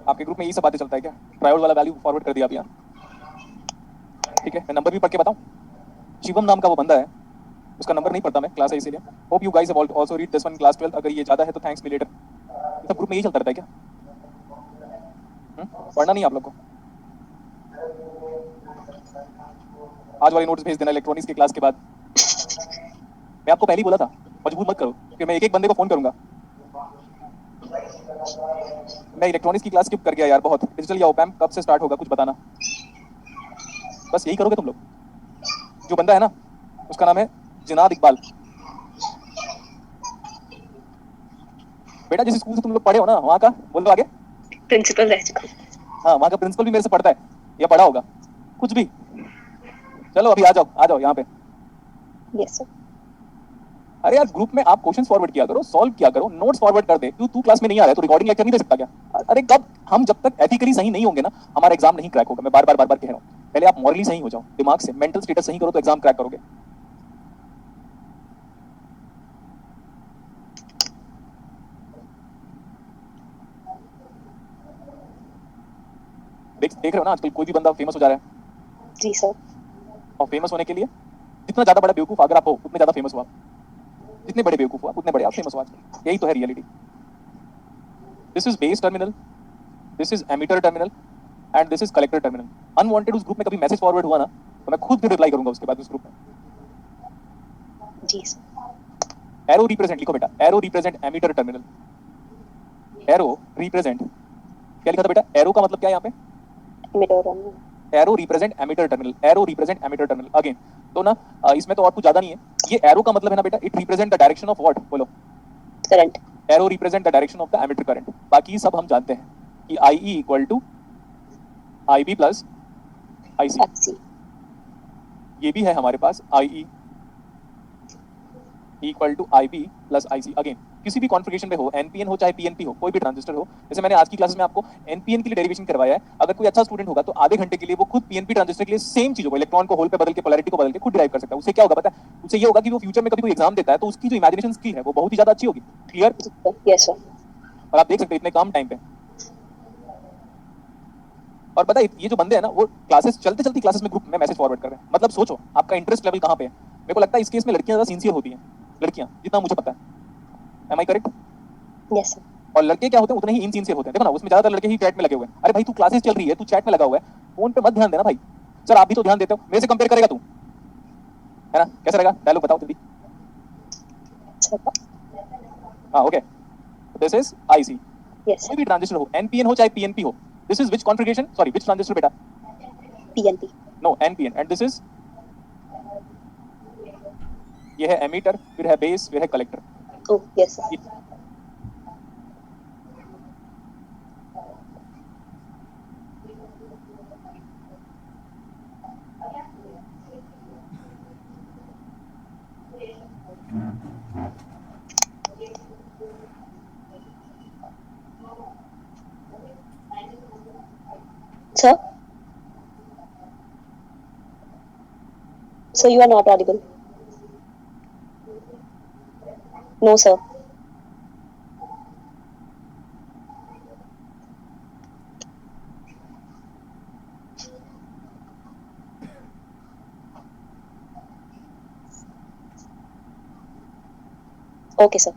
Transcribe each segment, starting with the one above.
आपके ग्रुप में यही सब बातें चलता है क्या? ट्रायोड वाला वैल्यू फॉरवर्ड कर दिया आप यहाँ, ठीक है। मैं नंबर भी पढ़ के बताऊं? शिवम नाम का वो बंदा है, उसका नंबर नहीं पढ़ता मैं, क्लास है इसीलिए। Hope you guys have also read this one class 12। अगर ये ज्यादा है तो थैंक्स मी लेटर। सब ग्रुप में यही चलता रहता है क्या? पढ़ना नहीं आप लोग को? आज वाली नोट्स भेज देना इलेक्ट्रॉनिक्स की क्लास के बाद। मैं आपको पहले ही बोला था, मजबूर मत करो कि मैं एक एक बंदे को फोन करूंगा। मैं इलेक्ट्रॉनिक्स की क्लास स्किप कर गया यार बहुत। डिजिटल या ओपैम्प कब से स्टार्ट होगा कुछ बताना। बस यही करोगे तुम लोग? जो बंदा है ना, उसका नाम है जिनाद इकबाल। बेटा जिस स्कूल से तुम लोग पढ़े हो ना, वहाँ का बोल दो आगे। प्रिंसिपल रह चुका। हाँ, वहाँ का प्रिंसिपल भी मेरे से पढ़ता है या पढ़ा होगा कुछ भी। चलो अभी आ जाओ यहाँ पे। Yes sir. अरे यार ग्रुप में आप क्वेश्चन फॉरवर्ड किया करो, सॉल्व किया करो, नोट्स फॉरवर्ड कर दे। तू क्लास में नहीं आ रहा है तो रिकॉर्डिंग लेक्चर नहीं दे सकता क्या? अरे कब हम जब तक एथिकली सही नहीं होंगे ना, हमारा एग्जाम नहीं क्रैक होगा। मैं बार बार कह रहा हूँ, पहले आप मॉरली सही हो जाओ, दिमाग से मेंटल स्टेटस सही करो तो एग्जाम क्रैक करोगे। देख रहे हो ना आजकल कोई भी बंदा फेमस हो जा रहा है। जी सर। और फेमस होने के लिए जितना ज्यादा बड़ा बेवकूफ अगर आप हो, उतने ज्यादा फेमस हो आप। जितने बड़े बेवकूफ हो आप, उतने बड़े आप फेमस हो आजकल। यही तो है reality. This is base terminal, this is emitter terminal and this is collector terminal. Unwanted उस ग्रुप में कभी मैसेज फॉरवर्ड हुआ ना, तो मैं खुद भी रिप्लाई करूंगा उसके बाद उस ग्रुप में। जी सर। एरो रिप्रेजेंट लिखो बेटा, arrow represent emitter terminal. Arrow represent, क्या लिखा था बेटा? एरो का मतलब क्या है यहाँ पे? Arrow represent emitter terminal, arrow represent emitter terminal. Again तो ना इसमें तो और कुछ ज्यादा नहीं है। ये एरो का मतलब है ना बेटा, it represent the direction of what, बोलो? Current. Arrow represent the direction of the emitter current. बाकी सब हम जानते हैं कि I E equal to I B plus I C. ये भी है हमारे पास, I E equal to I B plus I C. Again किसी भी कॉन्फ़िगरेशन में हो, एनपीएन हो चाहे पीएनपी हो, कोई भी ट्रांजिस्टर हो। जैसे मैंने आज की क्लास में आपको एनपीएन के लिए डेरिवेशन करवाया है। अगर कोई अच्छा स्टूडेंट होगा तो आधे घंटे के लिए वो खुद पीएनपी ट्रांजिस्टर के लिए सेम चीजों को, इलेक्ट्रॉन को होल पे बदल के, पोलैरिटी को बदल के खुद डिराइव कर सकता है। उससे क्या होगा पता है? उससे ये होगा कि वो फ्यूचर में कभी कोई एग्जाम देता है तो उसकी जो इमेजिनेशन स्किल है वो बहुत ही ज्यादा अच्छी होगी। क्लियर? Yes sir. और आप देख सकते हैं इतने कम टाइम पे। और पता है ये जो बंदे हैं ना, वो क्लासेस चलते चलती क्लासेस में ग्रुप में मैसेज फॉरवर्ड कर रहे हैं। मतलब सोचो आपका इंटरेस्ट लेवल कहाँ पे है। मेरे को लगता है इस केस में लड़कियां ज्यादा सिंसियर होती हैं, लड़कियां, जितना मुझे पता है। Am I correct? Yes sir. और लड़के क्या होते हैं, उतने ही इनसिंसियर होते हैं। देखो ना, उसमें ज्यादातर लड़के ही चैट में लगे हुए हैं। अरे भाई तू क्लासेस चल रही है, तू चैट में लगा हुआ है, फोन पे मत ध्यान देना भाई। सर आप भी तो ध्यान देते हो, मेरे से कंपेयर करेगा तू, है ना? कैसा रहेगा डायलॉग बताओ जल्दी। हाँ ओके, दिस इज आईसी। कोई भी ट्रांजिस्टर हो, एनपीएन हो चाहे पीएनपी हो। This is which configuration, sorry which transistor बेटा? PNP. No, NPN. And this is, ये है एमीटर, फिर है बेस, फिर है collector. Oh yes sir. Sir? So you are not audible. No, sir. Okay, sir.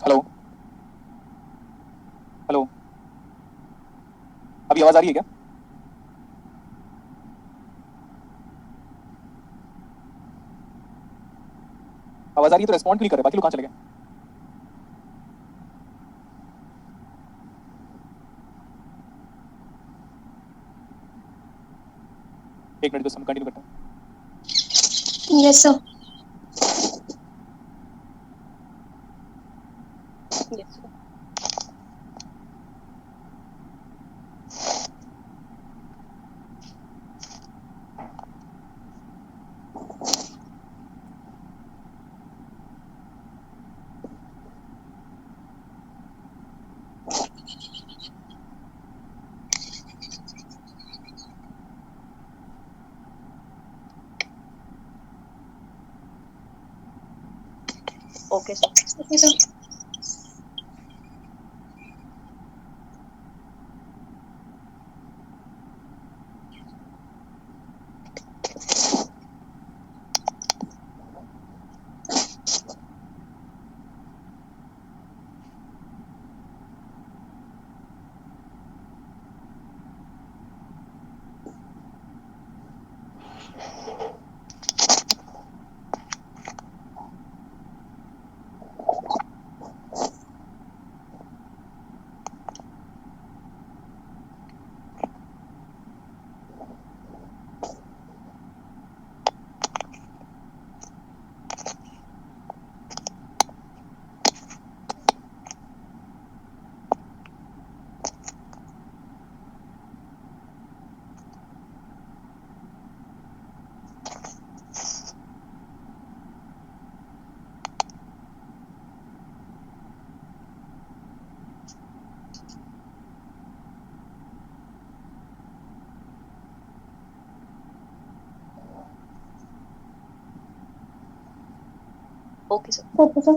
Hello hello, अभी आवाज आ रही है क्या? आवाज आ रही है तो रेस्पॉन्ड क्यों नहीं कर रहे? बाकी लोग कहाँ चले गए? एक मिनट, बस हम कंटिन्यू करते हैं। Yes sir. Yes, sir. Okay, sir. Okay sir. Okay, sir. Okay sir.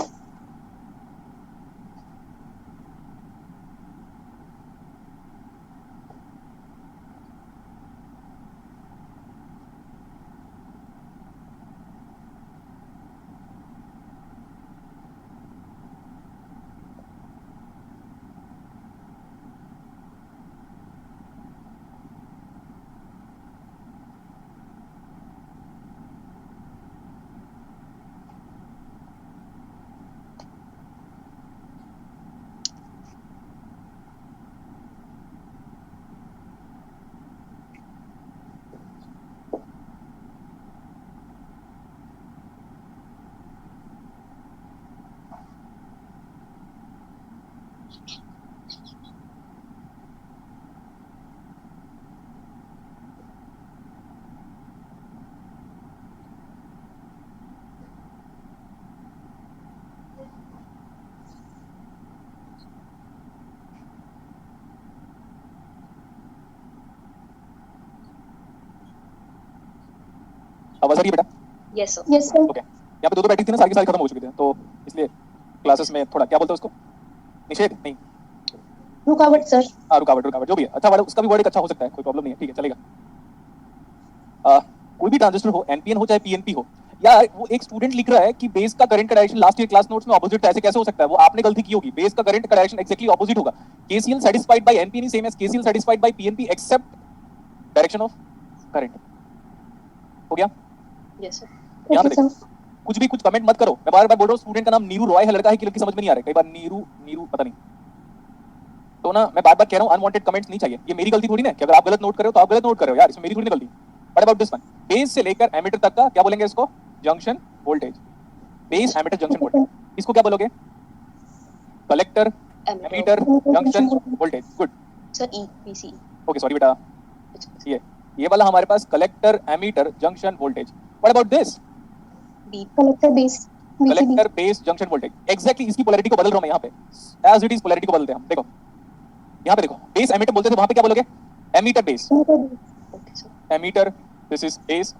आवाज आ रही है बेटा? Yes, sir. Yes sir. Okay, यहाँ पे दो बैठे थे ना, सारी की सारी खत्म हो चुके थे, तो इसलिए क्लासेस में थोड़ा क्या बोलते हैं उसको, निषेध नहीं, रुकावट सर। हाँ रुकावट, रुकावट जो भी है, अच्छा वर्ड, उसका भी वर्ड एक अच्छा हो सकता है, कोई प्रॉब्लम नहीं है, ठीक है चलेगा। कोई भी ट्रांजिस्टर हो, एनपीएन हो चाहे पीएनपी हो, या वो एक स्टूडेंट लिख रहा है कि बेस का करंट का direction last year class notes में ऑपोजिट था, ऐसे कैसे हो सकता है? वो आपने गलती की होगी, बेस का करंट का डायरेक्शन एक्जेक्टली ऑपोजिट होगा। KCL satisfied by NPN same as KCL satisfied by PNP except direction of current. हो गया? Yes, sir. यहाँ पे ओके देखो, सर। कुछ भी कुछ कमेंट मत करो, मैं बार बार बोल रहा हूँ, स्टूडेंट का नाम नीरू रॉय है, लड़का है कि लड़की समझ में नहीं आ रहा है, कई बार नीरू नीरू पता नहीं, तो ना मैं बार बार कह रहा हूँ अनवांटेड कमेंट्स नहीं चाहिए। ये मेरी गलती थोड़ी ना है कि अगर आप गलत नोट कर रहे हो तो आप गलत नोट कर रहे हो यार, इसमें मेरी थोड़ी ना गलती। What about this one? Base से लेकर एमीटर तक का क्या बोलेंगे इसको? Junction voltage. Base emitter junction voltage, इसको क्या बोलोगे? Collector Emitter. Emitter junction voltage. Good. Sir, E, VCE. Okay sorry बेटा, It's okay. ये वाला हमारे पास collector emitter junction voltage. What about this? B. Collector base BCB. Collector base junction voltage. Exactly इसकी polarity को बदल रहा हूं मैं यहाँ पे, एज इट इज पोलैरिटी को बदलते हैं हम। देखो यहाँ पे देखो, बेस एमीटर बोलते थे, वहां पे क्या बोलोगे? Emitter base. Okay, sir. Emitter, this is base,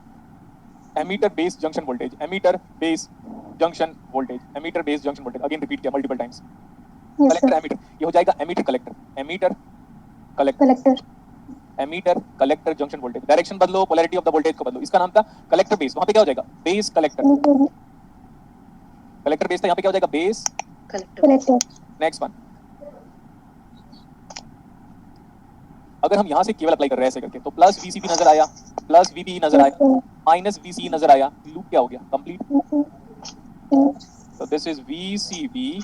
emitter base junction voltage, emitter base junction voltage, emitter base junction voltage. Again repeat किया multiple times. Yes collector sir. Emitter, ये हो जाएगा emitter collector, emitter collector, collector. Emitter collector junction voltage. Direction बदलो, polarity of the voltage को बदलो। इसका नाम था कलेक्टर बेस, वहां पे क्या हो जाएगा? Base collector. कलेक्टर बेस था, यहाँ पे क्या हो जाएगा? Base Collector. Collector. Next one. अगर हम यहाँ से केवल अप्लाई कर रहे हैं ऐसे करके, तो प्लस वीसीबी नजर आया, प्लस वीबी नजर आया, माइनस वीसी नजर आया, लूप क्या हो गया? कंप्लीट। तो this is VCB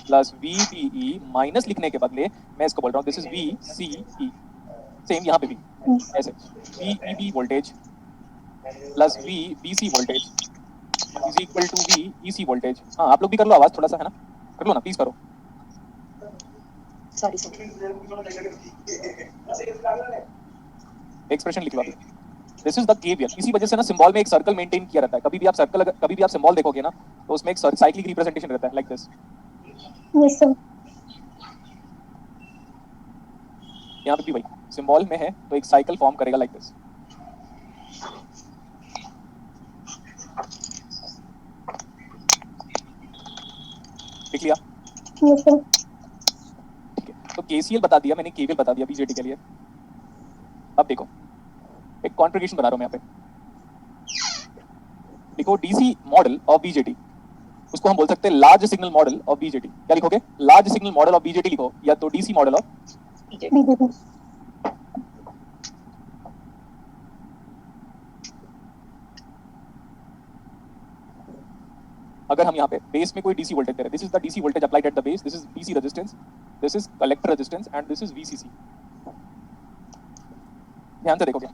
plus VBE minus लिखने के बदले मैं इसको बोल रहा हूँ दिस इज VCE। सेम यहाँ पे भी ऐसे VEB voltage plus VBC voltage is equal to VEC voltage. हाँ आप लोग भी कर लो आवाज थोड़ा सा, है ना, कर लो ना प्लीज करो। Sorry sir. एक्सप्रेशन लिख लो आप। This is the KVL. इसी वजह से ना सिंबल में एक सर्कल मेंटेन किया रहता है। कभी भी आप सर्कल, कभी भी आप सिंबल देखोगे ना तो उसमें एक साइक्लिक रिप्रेजेंटेशन रहता है लाइक दिस। Yes, sir. यहाँ पे भी वही सिंबल में है तो एक साइकिल फॉर्म करेगा लाइक दिस। लिख लिया? Yes, sir. ठीक है, तो केसीएल बता दिया मैंने, केवीएल बता दिया बीजेटी के लिए। अब देखो एक कॉन्फ़िगरेशन बना रहा हूं मैं यहाँ पे। देखो डीसी मॉडल ऑफ बीजेटी, उसको हम बोल सकते हैं large signal model of BJT. क्या लिखोगे? Large signal model of BJT लिखो या तो डीसी मॉडल ऑफ। BJT. अगर हम यहाँ पे बेस में कोई डीसी वोल्टेज दे रहे हैं, this is the DC voltage applied at the base, this is DC resistance, this is collector resistance and this is VCC. ध्यान से देखोगे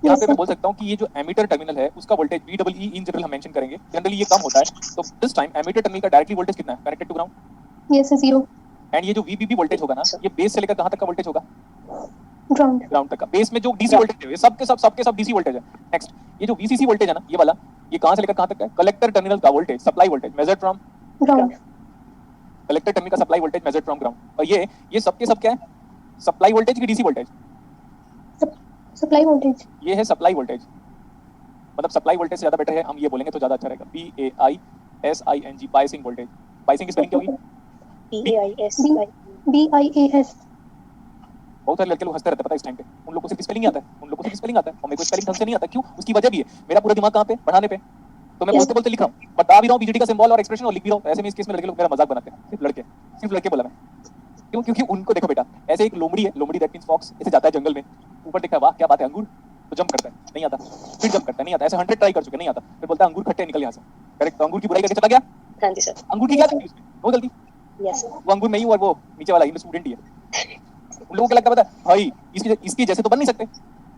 यहाँ पे मैं बोल सकता हूँ कि ये जो एमीटर टर्मिनल है उसका वोल्टेज VEE इन जनरल हम मेंशन करेंगे। जनरली ये कम होता है, तो दिस टाइम एमीटर टर्मिनल का डायरेक्टली वोल्टेज कितना है connected to ground? Yes, sir. 0. And ये जो VBB वोल्टेज होगा ना, ये बेस से लेकर कहाँ तक का वोल्टेज होगा? Ground. ग्राउंड तक का। बेस में जो डीसी वोल्टेज है सबके सब डीसी वोल्टेज है। नेक्स्ट ये जो VCC वोल्टेज है ना, ये वाला, ये कहाँ से लेकर कहाँ तक का है? कलेक्टर टर्मिनल का voltage, supply voltage measured from Ground. Collector terminal का supply voltage measured from ground. और ये सबके सब क्या है? सप्लाई वोल्टेज की डीसी वोल्टेज? Supply voltage. ये है सप्लाई वोल्टेज। मतलब सप्लाई वोल्टेज से ज्यादा बेटर है, हम ये बोलेंगे तो ज्यादा अच्छा रहेगा। BAISING biasing voltage. बाइसिंग की स्पेलिंग क्या होगी? BIS. BIAS. बहुत सारे लड़के लोग हंसते रहते हैं पता है इस टाइम पे। उन लोगों को सिर्फ स्पेलिंग आता है, उन लोगों को सिर्फ स्पेलिंग आता है और मेरे को स्पेलिंग ढंग से नहीं आता। क्यों? उसकी वजह भी है, मेरा पूरा दिमाग कहाँ पे? पढ़ाने पे। तो मैं बोलते बोलते लिख रहा हूँ, बता भी रहा हूँ बीजेटी का सिंबल और एक्सप्रेशन और लिख भी रहा हूँ। ऐसे में इस केस में लड़के लोग मेरा मजाक बनाते हैं। सिर्फ लड़के बोला मैं। क्यों? क्योंकि उनको देखो बेटा, ऐसे एक लोमड़ी है, लोमड़ी दैट मींस फॉक्स, ऐसे जाता है जंगल में, ऊपर देखता है वाह क्या बात है अंगूर, तो जंप करता है, नहीं आता। फिर जंप करता है, नहीं आता। ऐसे 100 ट्राई कर चुके, नहीं आता। फिर बोलता है अंगूर खट्टे, निकल यहाँ से। करेक्ट? तो अंगूर की बुराई करके चला गया। हाँ जी सर। अंगूर की क्या गलती उसमें? नो गलती। यस। वो अंगूर नहीं हुआ, वो नीचे वाला स्टूडेंट ही है। उन लोगों को लगता है पता है भाई इसके जैसे तो बन नहीं सकते।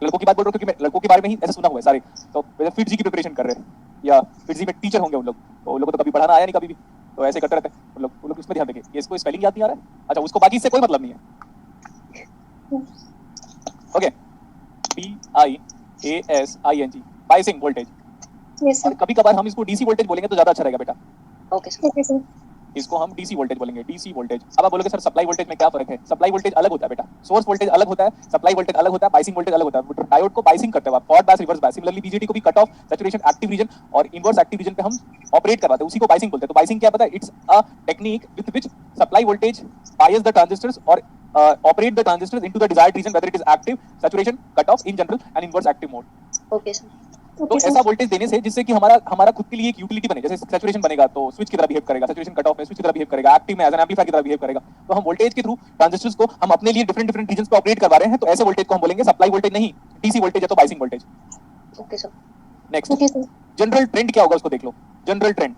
लड़कों की बात बोल रहा हूँ क्योंकि मैं लड़कों के बारे में ही ऐसा सुना हुआ है सारे। तो फिट जी की प्रिपरेशन कर रहे हैं या फिट जी में टीचर होंगे उन लोग, तो उन लोगों को तो कभी पढ़ाना आया नहीं कभी भी, तो ऐसे करते रहते हैं उन लोग इसमें ध्यान देंगे। ये इसको स्पेलिंग याद नहीं आ रहा है, अच्छा उसको बाकी इससे कोई मतलब नहीं है। Okay, BIASING biasing voltage. Yes, sir. कभी कभार हम इसको डीसी वोल्टेज बोलेंगे तो ज्यादा अच्छा रहेगा बेटा। Okay sir. Okay, sir. इसको हम डीसी वोल्टेज बोलेंगे, डीसी वोल्टेज। अब आप बोलोगे सर सप्लाई वोल्टेज में क्या फर्क है? सप्लाई वोल्टेज अलग होता है बेटा, सोर्स वोल्टेज अलग होता है, सप्लाई वोल्टेज अलग होता है, बाइसिंग वोल्टेज अलग होता है। डायोड को बाइसिंग करते हैं आप, forward bias, reverse bias. Similarly BJT को भी cut off, saturation, active region और इनवर्स एक्टिव रीजन पे हम ऑपरेट करवाते हैं, उसी को बाइसिंग बोलते हैं। तो बाइसिंग क्या पता है? It's a technique with which supply voltage bias the transistors और operate the transistors into the desired region whether it is active, saturation, cut off in general and inverse active mode. Okay sir. तो Okay, ऐसा sir. Voltage देने से जिससे कि हमारा खुद के लिए एक यूटिलिटी बने। जैसे सैचुरेशन बनेगा तो स्विच की तरह बिहेव करेगा, सैचुरेशन कट ऑफ में स्विच की तरह बिहेव करेगा, एक्टिव में एज एन एम्पलीफायर की तरह बिहेव करेगा। तो हम वोल्टेज के थ्रू ट्रांजिस्टर्स को हम अपने लिए डिफरेंट डिफरेंट रीजंस पे ऑपरेट करवा रहे हैं, तो ऐसे वोल्टेज को हम बोलेंगे सप्लाई वोल्टेज नहीं, डीसी वोल्टेज या तो biasing voltage. Okay sir. Next Okay, sir. General trend क्या होगा उसको देख लो। जनरल ट्रेंड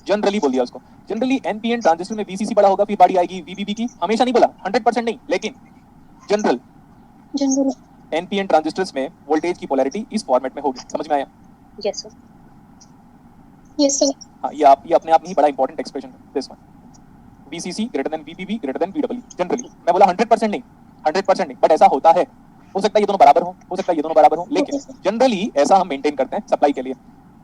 जनरली बोल दिया उसको। जनरली एनपीएन ट्रांजिस्टर में वीसीसी बड़ा होगा, फिर बड़ी आएगी वीबीबी की। हमेशा नहीं बोला, 100% नहीं, लेकिन जनरल General. एनपीएन ट्रांजिस्टर्स में वोल्टेज की पोलैरिटी इस फॉर्मेट में होगी। समझ में आया? Yes sir. Yes, sir. हाँ, ये अपने आप में ही बड़ा इंपॉर्टेंट एक्सप्रेशन है this one. VCC greater than VBB greater than VEE generally. मैं बोला 100% नहीं, 100% नहीं, बट ऐसा होता है। हो सकता है ये दोनों बराबर हो सकता है ये दोनों बराबर हो, लेकिन जनरली ऐसा हम मेंटेन करते हैं सप्लाई के लिए।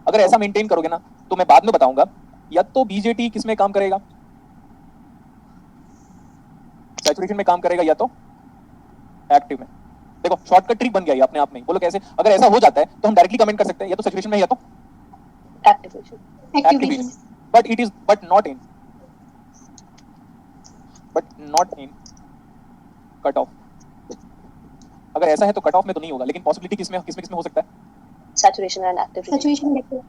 अगर ऐसा मेंटेन करोगे ना तो मैं बाद में बताऊंगा, या तो बीजेटी किस में काम करेगा, सैचुरेशन में काम करेगा या तो एक्टिव में। देखो शॉर्टकट ट्रिक बन गया ये अपने आप में ही। बोलो कैसे? अगर ऐसा हो जाता है तो हम डायरेक्टली कमेंट कर सकते हैं या तो सैचुरेशन में या तो activation. Active active region. Region. But not in cut off. अगर ऐसा है तो कट ऑफ में तो नहीं होगा, लेकिन पॉसिबिलिटी किसमें हो सकता है? Saturation and active region. Saturation vector.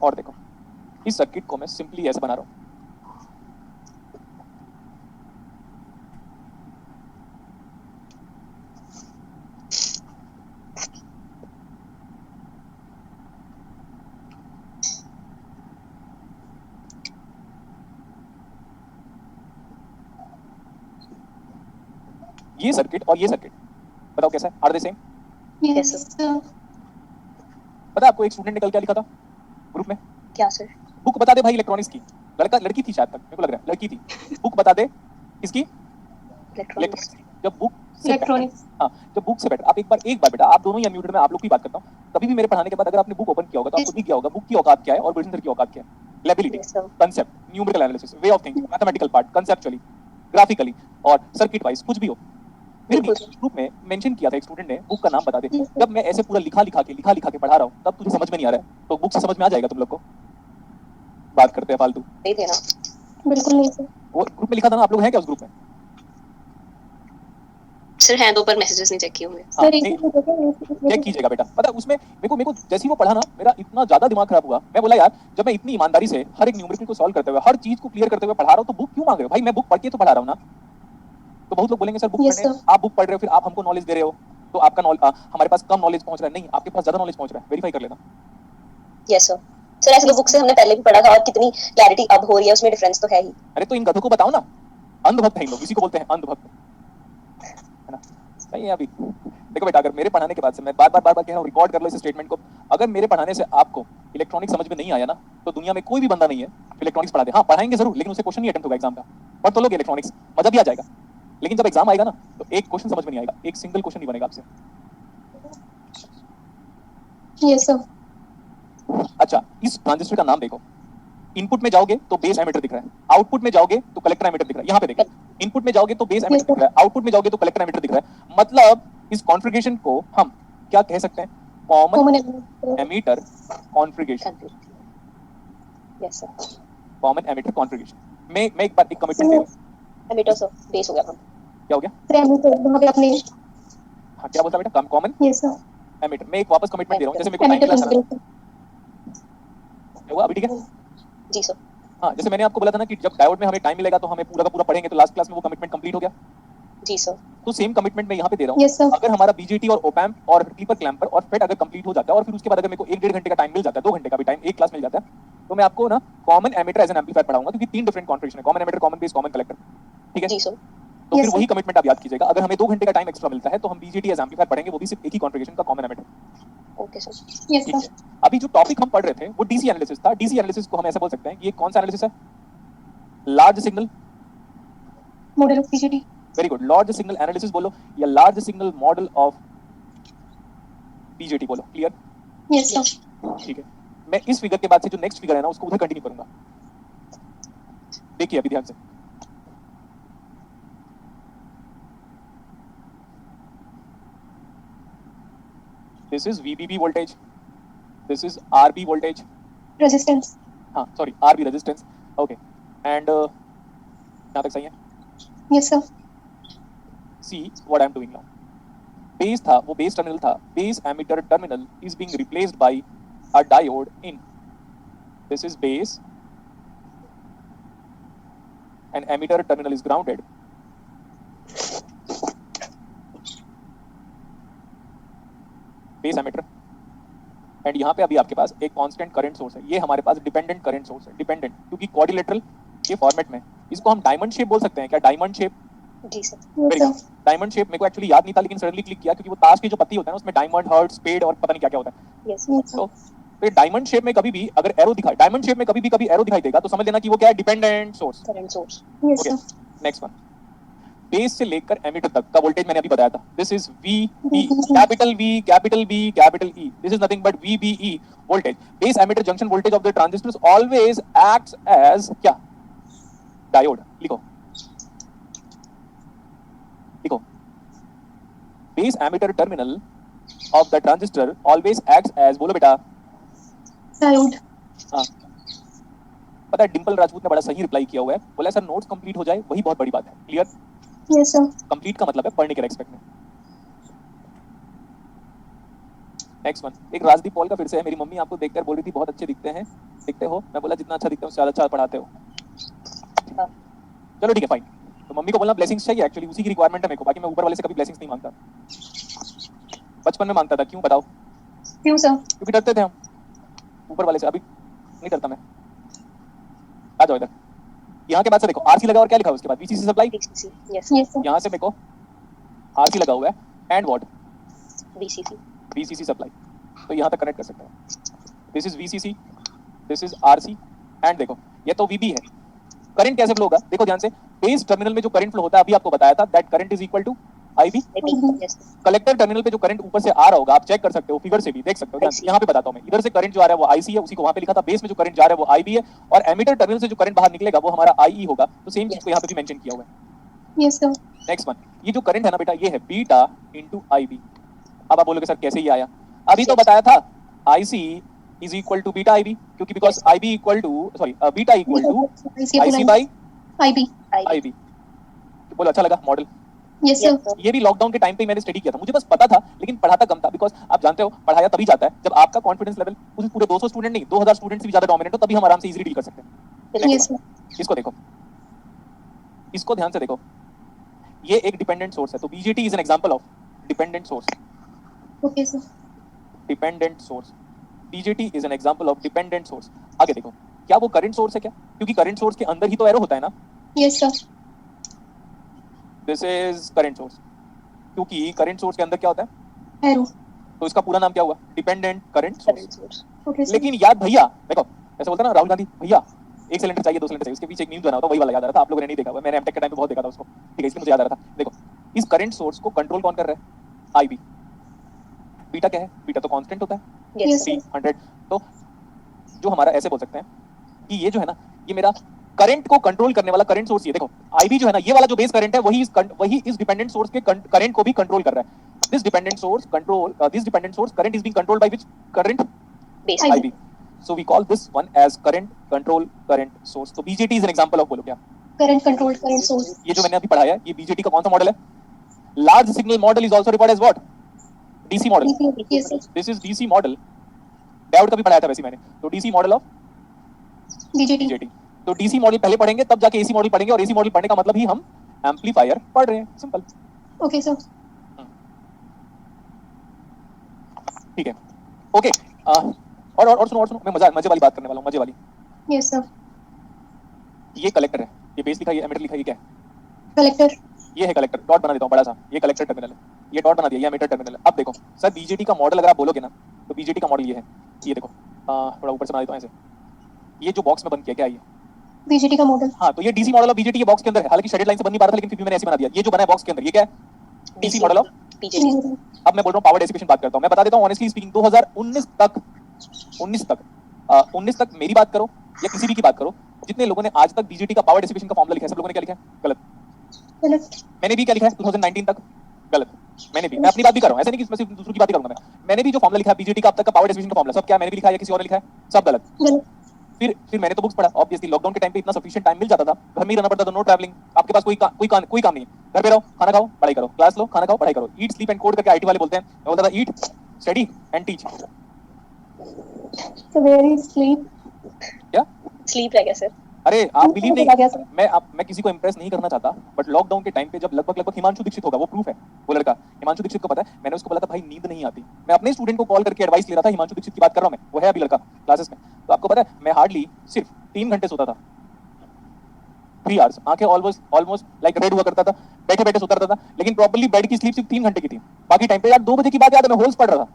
और देखो इस सर्किट को मैं सिंपली ऐसे बना रहा हूं। ये सर्किट और ये सर्किट, बताओ कैसा है? Are they same? Yes, sir. पता है आपको एक स्टूडेंट ने कल क्या लिखा था ग्रुप में? क्या सर? बुक बता दे भाई इलेक्ट्रॉनिक्स की। लड़का लड़की थी शायद तक, मेरे को लग रहा है लड़की थी। बुक बता दे किसकी? इलेक्ट्रॉनिक्स। जब बुक से Electronics. हाँ, जब बुक से बैठ आप एक बार बेटा, आप दोनों ही अनम्यूटेड में, आप लोग की बात करता हूँ। कभी भी मेरे पढ़ाने के बाद अगर आपने बुक ओपन किया होगा तो आपको दिख गया होगा बुक की औकात क्या है और बिल्डर की औकात क्या है। Liability, Yes, sir. Concept, numerical analysis, way of thinking, mathematical part, conceptually, graphically और सर्किट वाइज कुछ भी हो। फिर भी बिल्कुल। ग्रुप में मेंशन किया था एक स्टूडेंट ने, बुक का नाम बता दे। Yes, sir. जब मैं ऐसे पूरा लिखा लिखा के पढ़ा रहा हूँ तब तुझे समझ में नहीं आ रहा है, तो बुक से समझ में आ जाएगा तुम लोग को। बात करते हैं फालतू। नहीं थे ना। बिल्कुल नहीं सर। वो ग्रुप में लिखा था ना, आप लोग हैं क्या उस ग्रुप में? सर हैं दो, पर मैसेजेस नहीं चेक किए होंगे। हाँ, सर नहीं, एक चेक कीजिएगा बेटा। पता है उसमें मेरे को जैसे ही वो पढ़ा ना, मेरा इतना ज्यादा दिमाग खराब हुआ। मैं बोला यार, जब मैं इतनी ईमानदारी से हर एक न्यूमेरिकल को सॉल्व करते हुए, हर चीज को क्लियर करते हुए पढ़ा रहा हूँ, तो बुक क्यों मांग रहे हो भाई? मैं बुक पढ़ के तो पढ़ा रहा हूँ ना। तो बहुत लोग बोलेंगे सर बुक Yes, पढ़ने, sir. आप बुक पढ़ रहे हो फिर आप हमको नॉलेज दे रहे हो, तो आपका हमारे पास कम नॉलेज पहुंच रहा है। नहीं, आपके पास ज्यादा नॉलेज पहुंच रहा है, वेरीफाई कर लेना। Yes sir. सर ऐसे तो बुक से हमने पहले भी पढ़ा था, और कितनी क्लैरिटी अब हो रही है, उसमें डिफरेंस तो है ही। अरे तो इन गधों को बताओ ना, अंधभक्त है इन लोग, इसी को बोलते हैं अंधभक्त, है ना? नहीं है अभी। देखो बेटा, अगर मेरे पढ़ाने के बाद से, मैं बार बार कह रहा हूँ, रिकॉर्ड कर लो इस स्टेटमेंट को, अगर मेरे पढ़ाने से आपको इलेक्ट्रॉनिक्स समझ में नहीं आया ना, तो दुनिया में कोई भी बंदा नहीं है इलेक्ट्रॉनिक्स पढ़ा दे। हाँ, पढ़ाएंगे जरूर, लेकिन उसे क्वेश्चन नहीं अटेम्प्ट होगा एग्जाम का। पढ़ तो लोगे इलेक्ट्रॉनिक्स, मजा भी आ जाएगा, लेकिन जब एग्जाम आएगा ना, तो एक क्वेश्चन समझ में नहीं आएगा, एक सिंगल क्वेश्चन नहीं बनेगा आपसे। Yes, sir. अच्छा, इस ट्रांजिस्टर का नाम देखो। इनपुट में जाओगे तो बेस एमिटर दिख रहा है, आउटपुट में जाओगे तो कलेक्टर एमिटर दिख रहा है। यहाँ पे देखिए, इनपुट में जाओगे तो बेस एमिटर दिख रहा है, आउटपुट में जाओगे तो कलेक्टर एमिटर दिख रहा है। मतलब इस कॉन्फ़िगरेशन को हम क्या कह सकते हैं? Common Common element. Emitter configuration. Yes sir. Common emitter configuration. मैं एक बार एक कमिटमेंट दे रहा हूँ। एमिटर सर बेस हो गया हम। क्या हो गया? Parameter वहाँ पे आपने हाँ, क्या बोलता बेटा? Common Yes, sir. एमिटर। मैं एक वापस कमिटमेंट दे रहा हूँ, जैसे मेरे को टाइम Parameter मिला था ना, consideration. क्या हुआ अभी? ठीक है। जी सर। हाँ, जैसे मैंने आपको बोला था ना कि जब डायोड में हमें टाइम मिलेगा तो हमें पूरा का पूरा पढ़ेंगे, तो लास्ट क्लास में वो कमिटमेंट कंप्लीट हो गया। जी सर। तो सेम कमिटमेंट मैं यहाँ पे दे रहा हूँ। Yes, sir. अगर हमारा बीजेटी और ओपैम्प और क्लीपर क्लैंपर और फेड अगर कंप्लीट हो जाता है, और फिर उसके बाद अगर मेरे को 1-1.5 घंटे का टाइम मिल जाता है, 2 घंटे का भी टाइम एक क्लास मिल जाता है, तो मैं आपको ना common emitter as an amplifier पढ़ाऊंगा, क्योंकि 3 डिफरेंट कॉन्फ़िगरेशन है, common emitter, common base, common collector. ठीक है? जी सर। तो फिर Yes, वही sir. कमिटमेंट आप याद कीजिएगा। अगर हमें 2 घंटे का टाइम एक्स्ट्रा मिलता है तो हम बीजेटी एज एम्पलीफायर पढ़ेंगे, वो भी सिर्फ एक ही कॉन्फ़िगरेशन का common emitter. Okay sir. Yes, ठीक sir. है। अभी जो टॉपिक हम पढ़ रहे थे वो डीसी एनालिसिस था। डीसी एनालिसिस को हम ऐसा बोल सकते हैं कि ये कौन सा एनालिसिस है? Large signal. Model of BJT. Very good. Large signal analysis बोलो या large signal model of BJT बोलो। क्लियर? Yes, sir. ठीक है। मैं इस फिगर के बाद से जो नेक्स्ट फिगर है ना, उसको उधर कंटिन्यू करूंगा। देखिए अभी ध्यान से। This is VBB voltage, this is RB voltage. Resistance. हाँ sorry, RB resistance. Okay, and यहाँ तक सही है? Yes, sir. See what I am doing now. Base था, वो बेस टर्मिनल था, base emitter terminal is being replaced by a diode in, this is base and emitter terminal is grounded. Base emitter, and यहाँ पे अभी आपके पास एक constant current source है। ये हमारे पास डिपेंडेंट करंट सोर्स है, डिपेंडेंट, क्योंकि क्वाड्रिलेटरल के फॉर्मेट में इसको हम डायमंड शेप बोल सकते हैं। क्या डायमंड शेप? जी sir. Yes, sir. Diamond shape मेरे को एक्चुअली याद नहीं था, लेकिन सडनली क्लिक किया, क्योंकि वो ताश के जो पत्ती होता है ना, उसमें डायमंड, हर्ट, स्पेड और पता नहीं क्या क्या होता है। Yes Yes, sir. तो डायमंड शेप में कभी भी अगर एरो दिखाए, डायमंड शेप में कभी भी एरो दिखाई देगा, तो समझ लेना कि वो क्या है? Dependent source. Current source. Yes, okay, sir. Next one. Base से लेकर एमिटर तक का वोल्टेज मैंने अभी बताया था। This is VB, capital V, capital B, capital E. This is nothing but VBE voltage. Base emitter junction voltage of the transistors always acts as क्या? Diode. लिखो लिखो। Base emitter terminal of the transistor always acts as, बोलो बेटा। Diode. हाँ, पता है डिंपल राजपूत ने बड़ा सही रिप्लाई किया हुआ है, बोला सर नोट्स कंप्लीट हो जाए वही बहुत बड़ी बात है। क्लियर? Yes, sir. कंप्लीट का मतलब है पढ़ने के रेस्पेक्ट में। नेक्स्ट वन, एक राजदीप पॉल का फिर से है। मेरी मम्मी आपको देखकर बोल रही थी बहुत अच्छे दिखते हैं, दिखते हो। मैं बोला जितना अच्छा दिखता हूँ उससे ज्यादा अच्छा पढ़ाते हो। चलो ठीक है, फाइन। तो मम्मी को बोलना ब्लेसिंग्स चाहिए, एक्चुअली उसी की रिक्वायरमेंट है मेरे को, बाकी मैं ऊपर वाले से कभी ब्लेसिंग्स नहीं मांगता। बचपन में मांगता था, क्यों बताओ? Few, sir. क्योंकि डरते थे हम ऊपर वाले से। अभी नहीं डरता मैं। आ जाओ इधर। यहाँ के बाद से देखो, RC लगा और क्या लिखा है उसके बाद? VCC supply. DCC. Yes. Yes, sir. यहाँ से मेरे को आरसी लगा हुआ है and what, VCC. VCC supply, तो यहाँ तक कनेक्ट कर सकते हैं। This is VCC, this is RC and देखो ये तो VB है। करंट कैसे फ्लो होगा देखो ध्यान से, बेस टर्मिनल में जो करंट फ्लो होता है अभी आपको बताया था that current is equal to IB। Yes. Collector terminal पे जो करंट ऊपर से आ रहा होगा आप चेक कर सकते हो, फिगर से भी देख सकते हो ध्यान से। यहाँ पे बताता हूँ मैं, इधर से करंट जो आ रहा है वो IC है, उसी को वहां पे लिखा था। बेस में जो करंट जा रहा है वो IB है, और एमीटर टर्मिनल से जो करंट बाहर निकलेगा वो हमारा IE होगा। तो सेम चीज को यहाँ पे भी मेंशन किया हुआ है। Yes, sir. नेक्स्ट वन, ये जो करंट है ना बेटा ये है बीटा इंटू IB। अब आप बोलोगे सर कैसे ये आया, अभी तो बताया था IC is equal to beta IB, क्योंकि because IB equal to sorry beta equal to IC by IB. IB। बोलो अच्छा लगा model. Yes, sir. Yes, sir. ये भी लॉकडाउन के टाइम पे मैंने स्टडी किया था, मुझे बस पता था लेकिन पढ़ाता कम था, बिकॉज आप जानते हो पढ़ाया तभी जाता है जब आपका कॉन्फिडेंस लेवल पूरे 200 स्टूडेंट नहीं 2000 स्टूडेंट से भी ज्यादा डोमिनेट हो, तभी हम आराम से इजीली डील कर सकते हैं। Yes, sir. इसको देखो, इसको ध्यान से देखो, ये एक डिपेंडेंट सोर्स है, तो BJT is an example of dependent source. Okay, sir. Dependent source, BJT is an example of dependent source. आगे देखो, क्या वो करंट सोर्स है क्या, क्योंकि करंट सोर्स के अंदर ही तो एरो होता है ना। Yes, sir. This is current source, क्योंकि करंट सोर्स के अंदर क्या होता है, Arrow. तो इसका पूरा नाम क्या हुआ, dependent current source. Current source. Okay, sir. लेकिन याद भैया देखो, ऐसे बोलते हैं ना राहुल गांधी भैया एक सिलेंडर चाहिए 2 सिलेंडर चाहिए, उसके पीछे एक न्यूज़ बना होता वही वाला याद आ रहा था। आप लोगों ने नहीं देखा हुआ, मैंने एमटेक के टाइम पे बहुत देखा था उसको, ठीक है, इसलिए मुझे याद आ रहा था। देखो इस करंट सोर्स को कंट्रोल कौन कर रहा है, IB। बीटा क्या है, बीटा तो कांस्टेंट होता है Yes, sir. 300। तो जो हमारा ऐसे बोल सकते हैं कि ये जो है ना ये मेरा करंट को कंट्रोल करने वाला करंट सोर्स, ये देखो IB जो है ना ये वाला जो बेस करंट है वही इस डिपेंडेंट सोर्स के करंट को भी कंट्रोल कर रहा है। This dependent source current is being controlled by which current, Base. IB. IB। So we call this one as current control current source। तो BJT is an example of, बोलो क्या, Current controlled current source. ये जो मैंने अभी पढ़ाया है ये BJT का कौन सा मॉडल है, large signal model is also referred as what, DC model. Yes, sir. This is DC model, diode का भी पढ़ाया था वैसे मैंने, तो DC model of BJT. BJT। तो DC मॉडल पहले पढ़ेंगे तब जाके AC मॉडल पढ़ेंगे, और AC मॉडल पढ़ने का मतलब ही हम एम्पलीफायर पढ़ रहे हैं, सिंपल। Okay, sir. ठीक है, ओके। और सुनो मैं मजे वाली बात करने वाला हूँ, मजे वाली। Yes, sir. ये कलेक्टर है, ये बेस लिखा है, ये एमीटर लिखा है, ये क्या है, Collector. ये है कलेक्टर, डॉट बना देता हूँ बड़ा सा, ये कलेक्टर टर्मिनल है, ये डॉट बना दिया, ये एमीटर टर्मिनल है। अब देखो सर बीजेटी का मॉडल अगर आप बोलोगे ना तो बीजेटी का मॉडल ये है, ये देखो थोड़ा ऊपर से बना देता हूँ ऐसे, ये जो बॉक्स में बन किया क्या है ये, BJT का मॉडल. हाँ तो ये डीसी मॉडल ऑफ बीजेटी ये बॉक्स के अंदर है, हालांकि शेडेड लाइन से बन नहीं पा रहा था लेकिन फिर भी मैंने ऐसे बना दिया, ये जो बना है बॉक्स के अंदर ये क्या है, डीसी मॉडल ऑफ। BJT. अब मैं बोल रहा हूँ पावर डेसिपेशन बात करता हूँ, मैं बता देता हूँ ऑनेस्टली स्पीकिंग 19 तक मेरी बात करो या किसी भी की बात करो, जितने लोगों ने आज तक बीजेटी का पावर डेसिपेशन का फॉर्मूला लिखा है सब लोगों ने क्या लिखा है, गलत। गलत. मैंने भी क्या लिखा है 2019 तक, गलत। मैंने भी, मैं अपनी बात भी कर रहा हूं, ऐसा नहीं कि मैं सिर्फ दूसरों की बात ही करूंगा मैंने भी जो फॉर्मूला लिखा है बीजेटी का अब तक का पावर डिस्ट्रीब्यूशन का फॉर्मूला सब क्या मैंने भी लिखा है या किसी और ने लिखा है, सब गलत। गलत. फिर मैंने तो बुक्स पढ़ा, ऑब्वियसली लॉकडाउन के टाइम पे इतना सफिशिएंट टाइम मिल जाता था, घर में ही रहना पड़ता था, नो ट्रैवलिंग, आपके पास कोई काम नहीं है, घर पे रहो, खाना खाओ, पढ़ाई करो, क्लास लो, खाना खाओ, पढ़ाई करो, ईट स्लीप एंड कोड करके आईटी वाले बोलते हैं, मैं बोलता था eat study and teach. So where is sleep? क्या Sleep रह गया सर. अरे आप बिलीव चला गया नहीं, सर. मैं किसी को इंप्रेस नहीं करना चाहता, बट लॉकडाउन के टाइम पे जब लगभग हिमांशु दीक्षित होगा, वो प्रूफ है, वो लड़का हिमांशु दीक्षित को पता है, मैंने उसको बोला था भाई नींद नहीं आती, मैं अपने स्टूडेंट को कॉल करके एडवाइस ले रहा था, हिमांशु दीक्षित की बात कर रहा हूं मैं, वो है अभी लड़का क्लासेस में, तो आपको पता है मैं हार्डली सिर्फ 3 घंटे सोता था, 3 आवर्स, आंखें ऑलमोस्ट लाइक रेड हुआ करता था, बैठे बैठे सोता रहता था, लेकिन प्रॉपर्ली बेड की स्लीप सिर्फ 3 घंटे की थी, बाकी टाइम पे यार 2 बजे की बात याद है मैं होल्स पढ़ रहा था,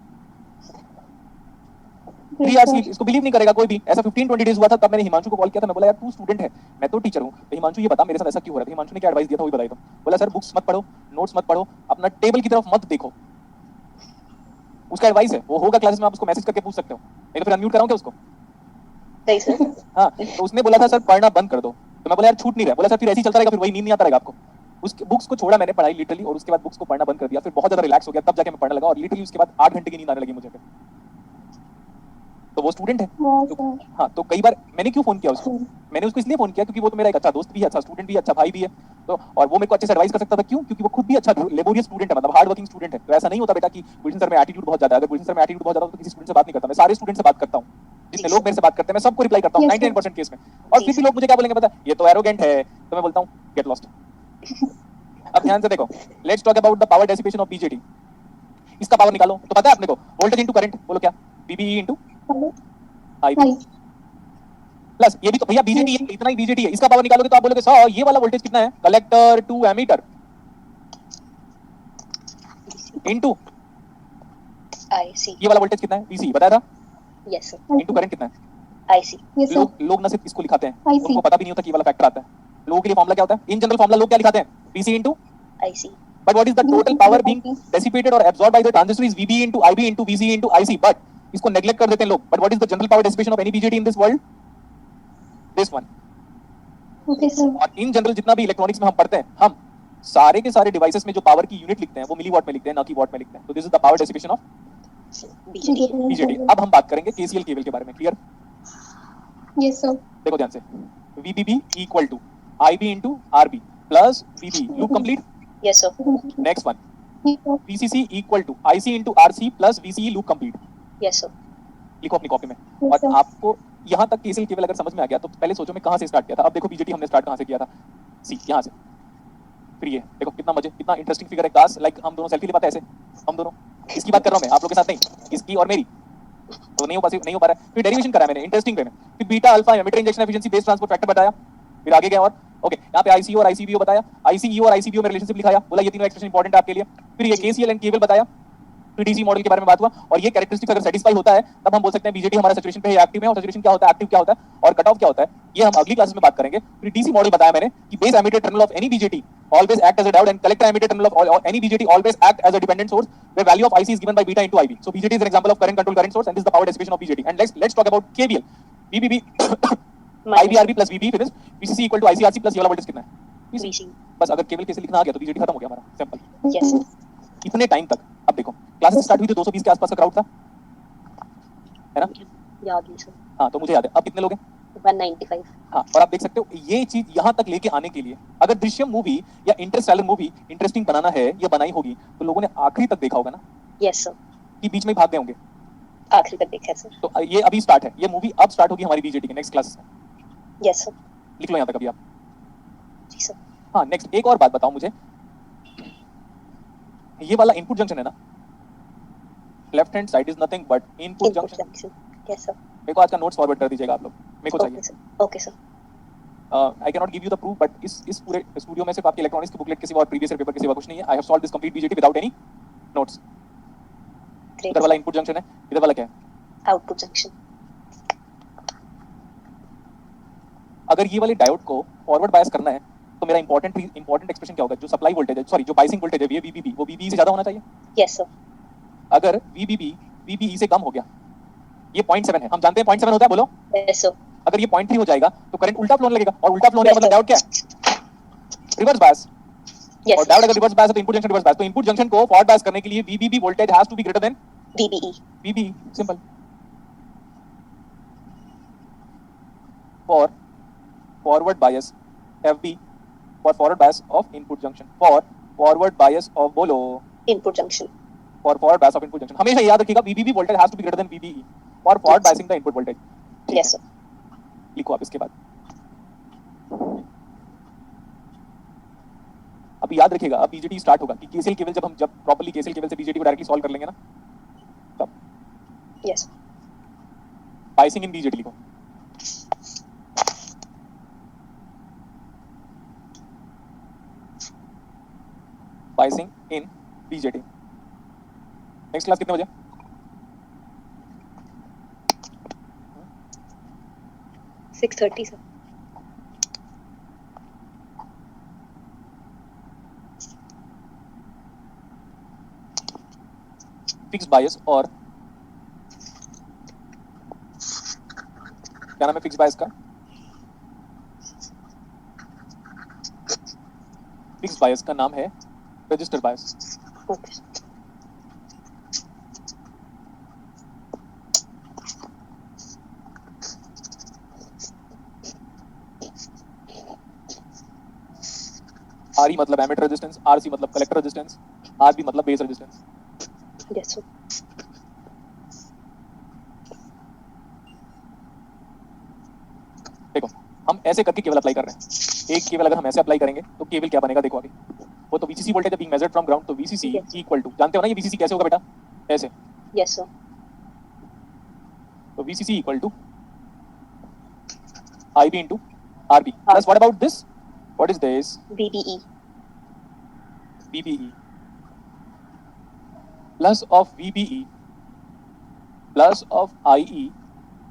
3 आवर्स स्लीप। इसको बिलीव नहीं करेगा कोई भी, ऐसा 15-20 डेज हुआ था, तब मैंने हिमांशु को कॉल किया था, मैं बोला यार तू स्टूडेंट है, मैं तो टीचर हूं, तो हिमांशु ये बता मेरे साथ ऐसा क्यों हो रहा है, हिमांशु ने क्या एडवाइस दिया था वही बताइए। तो बोला सर बुक्स मत पढ़ो, नोट्स मत पढ़ो, अपना टेबल की तरफ मत देखो, उसका एडवाइस है, वो होगा क्लासेस में, आप उसको मैसेज करके पूछ सकते हो, नहीं तो फिर अनम्यूट कराऊं क्या उसको। सही सर. हाँ तो उसने बोला था सर पढ़ना बंद कर दो, तो मैं बोला यार छूट नहीं रहा, बोला सर फिर ऐसे ही चलता रहेगा, फिर वही नींद नहीं आता रहेगा आपको। उसके बुक्स को छोड़ा मैंने पढ़ाई लिटरली, और उसके बाद बुक्स को पढ़ना बंद कर दिया, फिर बहुत ज्यादा रिलैक्स हो गया, तब जाके मैं पढ़ने लगा, और लिटरली उसके बाद 8 घंटे की नींद आने लगी मुझे फिर। तो वो स्टूडेंट है Wow, तो, sir. हाँ तो कई बार मैंने क्यों फोन किया उसको, मैंने उसको इसलिए फोन किया क्योंकि वो तो मेरा एक अच्छा दोस्त भी है, अच्छा स्टूडेंट भी है, अच्छा भाई भी है, तो और वो मेरे को अच्छे से एडवाइस कर सकता था, क्यों, क्योंकि वो खुद भी अच्छा लेबोरियस स्टूडेंट है, मतलब हार्ड वर्किंग स्टूडेंट है। तो ऐसा नहीं होता बेटा कि गुलशन सर में एटीट्यूड बहुत ज्यादा है, अगर गुलशन सर में एटीट्यूड बहुत ज्यादा हो तो किसी स्टूडेंट से बात नहीं करता, मैं सारे स्टूडेंट से बात करता हूँ, जितने लोग मेरे से बात करते हैं मैं सबको रिप्लाई करता हूँ Yes, sir. 99% केस में, और फिर भी लोग मुझे क्या बोलेंगे पता है, ये तो एरोगेंट है, तो मैं बोलता हूँ गेट लॉस्ट। अब ध्यान से देखो, let's talk about the power dissipation of BJT. इसका पावर निकालो तो पता है अपने को, वोल्टेज इनटू करंट, बोलो क्या, बीबी इनटू आईबी Hi. प्लस, ये भी तो भैया बीजेटी है, इतना ही बीजेटी है, इसका पावर निकालोगे तो आप बोलोगे सर ये वाला वोल्टेज कितना है, collector to emitter, into IC. ये वाला वोल्टेज कितना है, VC बताया था, Yes sir. इनटू करंट कितना है। IC. Yes sir. लोग ना सिर्फ इसको लिखाते हैं, I see. उनको पता भी नहीं होता कि ये वाला फैक्टर आता है। लोगों के लिए फॉर्मूला क्या होता है, इन जनरल फॉर्मूला लोग क्या लिखाते हैं, VC into, IC. but what is the total power being dissipated or absorbed by the transistor is VB into IB into VC into IC, but इसको neglect कर देते हैं लोग, but what is the general power dissipation of any BJT in this world, this one। Okay sir. और in general जितना भी electronics में हम पढ़ते हैं, हम सारे के सारे डिवाइसेस में जो पावर की यूनिट लिखते हैं वो मिलीवाट में लिखते हैं, ना कि वाट में लिखते हैं। तो this is the power dissipation of BJT. BJT. अब हम बात करेंगे केसीएल केबल के बारे में, क्लियर। Yes sir. देखो ध्यान से, VBB equal to IB into RB plus VB, loop complete. Yes sir. Next one, Yes sir. VCC equal to IC into RC plus VCE, loop complete. Yes sir. लिखो अपनी copy में। Yes, और sir. आपको यहाँ तक KCL cable अगर समझ में आ गया तो पहले सोचो मैं कहाँ से स्टार्ट किया था। अब देखो बीजेटी हमने स्टार्ट कहाँ से किया था, सी यहाँ से। फिर ये देखो कितना मजे, कितना इंटरेस्टिंग फिगर है, काश लाइक हम दोनों सेल्फी ले पाते ऐसे, हम दोनों। इसकी बात कर रहा हूँ मैं, आप लोग के साथ नहीं, इसकी और मेरी। तो नहीं हो पा रहा है। फिर डेरिवेशन करा मैंने इंटरेस्टिंग वे में, फिर beta alpha emitter injection efficiency base transport factor बताया, फिर आगे गया और ओके यहाँ पे आईसीओ और आईसीबीओ बताया, आईसीईओ और आईसीबीओ में रिलेशनशिप लिखाया, बोला ये तीनों एक्सप्रेशन इंपॉर्टेंट है आपके लिए। फिर ये केसीएल एंड केबल बताया, फिर डीसी मॉडल के बारे में बात हुआ, और ये कैरेक्टरिस्टिक्स अगर सेटिस्फाई होता है तब हम बोल सकते हैं बीजेटी हमारा सैचुरेशन पे है, एक्टिव है। और सैचुरेशन क्या होता है, एक्टिव क्या होता है, और कट ऑफ क्या होता है, ये हम अगली क्लासेस में बात करेंगे। फिर डीसी मॉडल बताया मैंने कि base emitter terminal of any BJT always act as a diode and collector emitter terminal of any BJT always act as a dependent source where value of IC is given by beta into IB. So BJT is an example of current control current source and this is the power dissipation of BJT. And let's talk about KVL. VBB IBRB plus VB फिर VCC equal to ICRC plus ये वाला voltage कितना है, VC. बस अगर केवल कैसे लिखना आ गया तो BJT खत्म हो गया हमारा, सिंपल। Yes sir. इतने टाइम तक, अब देखो क्लासेस स्टार्ट हुई तो 220 के आसपास का क्राउड था, है ना। याद है सर. हाँ तो मुझे याद है। अब कितने लोग हैं, 195. हाँ। और आप देख सकते हो ये चीज यहाँ तक लेके आने के लिए अगर दृश्यम मूवी या इंटरस्टेलर मूवी इंटरेस्टिंग बनाना है या बनाई होगी तो लोगों ने आखिरी तक देखा होगा ना, Yes sir. कि बीच में ही भाग गए होंगे। आखिरी तक देखा है सर. तो ये अभी स्टार्ट है, ये मूवी अब स्टार्ट होगी हमारी बीजेटी के नेक्स्ट क्लासेस में। Yes sir. लिख लो यहाँ तक अभी आप। जी सर. हाँ नेक्स्ट एक और बात बताओ मुझे, ये वाला इनपुट जंक्शन है ना, left hand side is nothing but input Input junction. junction. Yes sir. मेरे को आज का नोट्स फॉरवर्ड कर दीजिएगा आप लोग, मेरे को Okay चाहिए। sir. Okay sir. I can not give you the proof but इस पूरे स्टूडियो में सिर्फ आपके इलेक्ट्रॉनिक्स की बुकलेट के सिवा और प्रीवियस ईयर पेपर के सिवा कुछ नहीं है। I have solved this complete BJT without any notes. Great. इधर वाला इनपुट जंक्शन है, इधर वाला क्या है, Output junction. अगर ये वाले डायोड को फॉरवर्ड बायस करना है तो मेरा इंपॉर्टेंट एक्सप्रेशन क्या होगा, जो सप्लाई वोल्टेज है, सॉरी जो बायसिंग वोल्टेज है VBB वो VBE से ज्यादा होना चाहिए। Yes sir. अगर VBB VBE से कम हो गया, ये 0.7 है, हम जानते हैं 0.7 होता है, बोलो। Yes sir. अगर ये 0.3 हो जाएगा तो करंट उल्टा फ्लो होने लगेगा, और उल्टा फ्लो होने का Yes, मतलब sir. डायोड क्या है, रिवर्स बायस। Yes और sir. डायोड अगर रिवर्स बायस है तो इनपुट जंक्शन रिवर्स बायस। तो इनपुट जंक्शन को फॉरवर्ड बायस करने के लिए VBB voltage has to be greater than VBE. VBE, सिंपल। For forward bias FB, for forward bias of input junction, for forward bias of, बोलो, Input junction. For forward bias of input junction. हमेशा याद रखिएगा VBB voltage has to be greater than VBE for forward biasing the input voltage. Yes sir. लिखो आप इसके बाद। अब याद रखिएगा, अब बीजेटी स्टार्ट होगा कि केसीएल केवल जब प्रॉपर्ली केसीएल केवल से बीजेटी को डायरेक्टली सॉल्व कर लेंगे ना, तब Yes. बायसिंग इन बीजेटी लिखो। बायसिंग इन बीजेटी। नेक्स्ट क्लास कितने बजे, 6:30 sir. फिक्स बायस और क्या नाम है फिक्स बायस का, फिक्स बायस का नाम है रजिस्टर बायस। Okay. RE मतलब एमिटर रेजिस्टेंस, RC मतलब कलेक्टर रेजिस्टेंस, RB मतलब बेस रेजिस्टेंस। Yes sir. देखो हम ऐसे करके केवल अप्लाई कर रहे हैं, एक केवल अगर हम ऐसे अप्लाई करेंगे तो केवल क्या बनेगा, देखो आगे वो तो VCC voltage being measured from ground, तो VCC Yes. इक्वल टू, जानते हो ना ये VCC कैसे होगा बेटा, ऐसे। Yes sir. तो VCC equal to IB into RB plus what about this, what is this, VBE. BBE। Plus of VBE plus of IE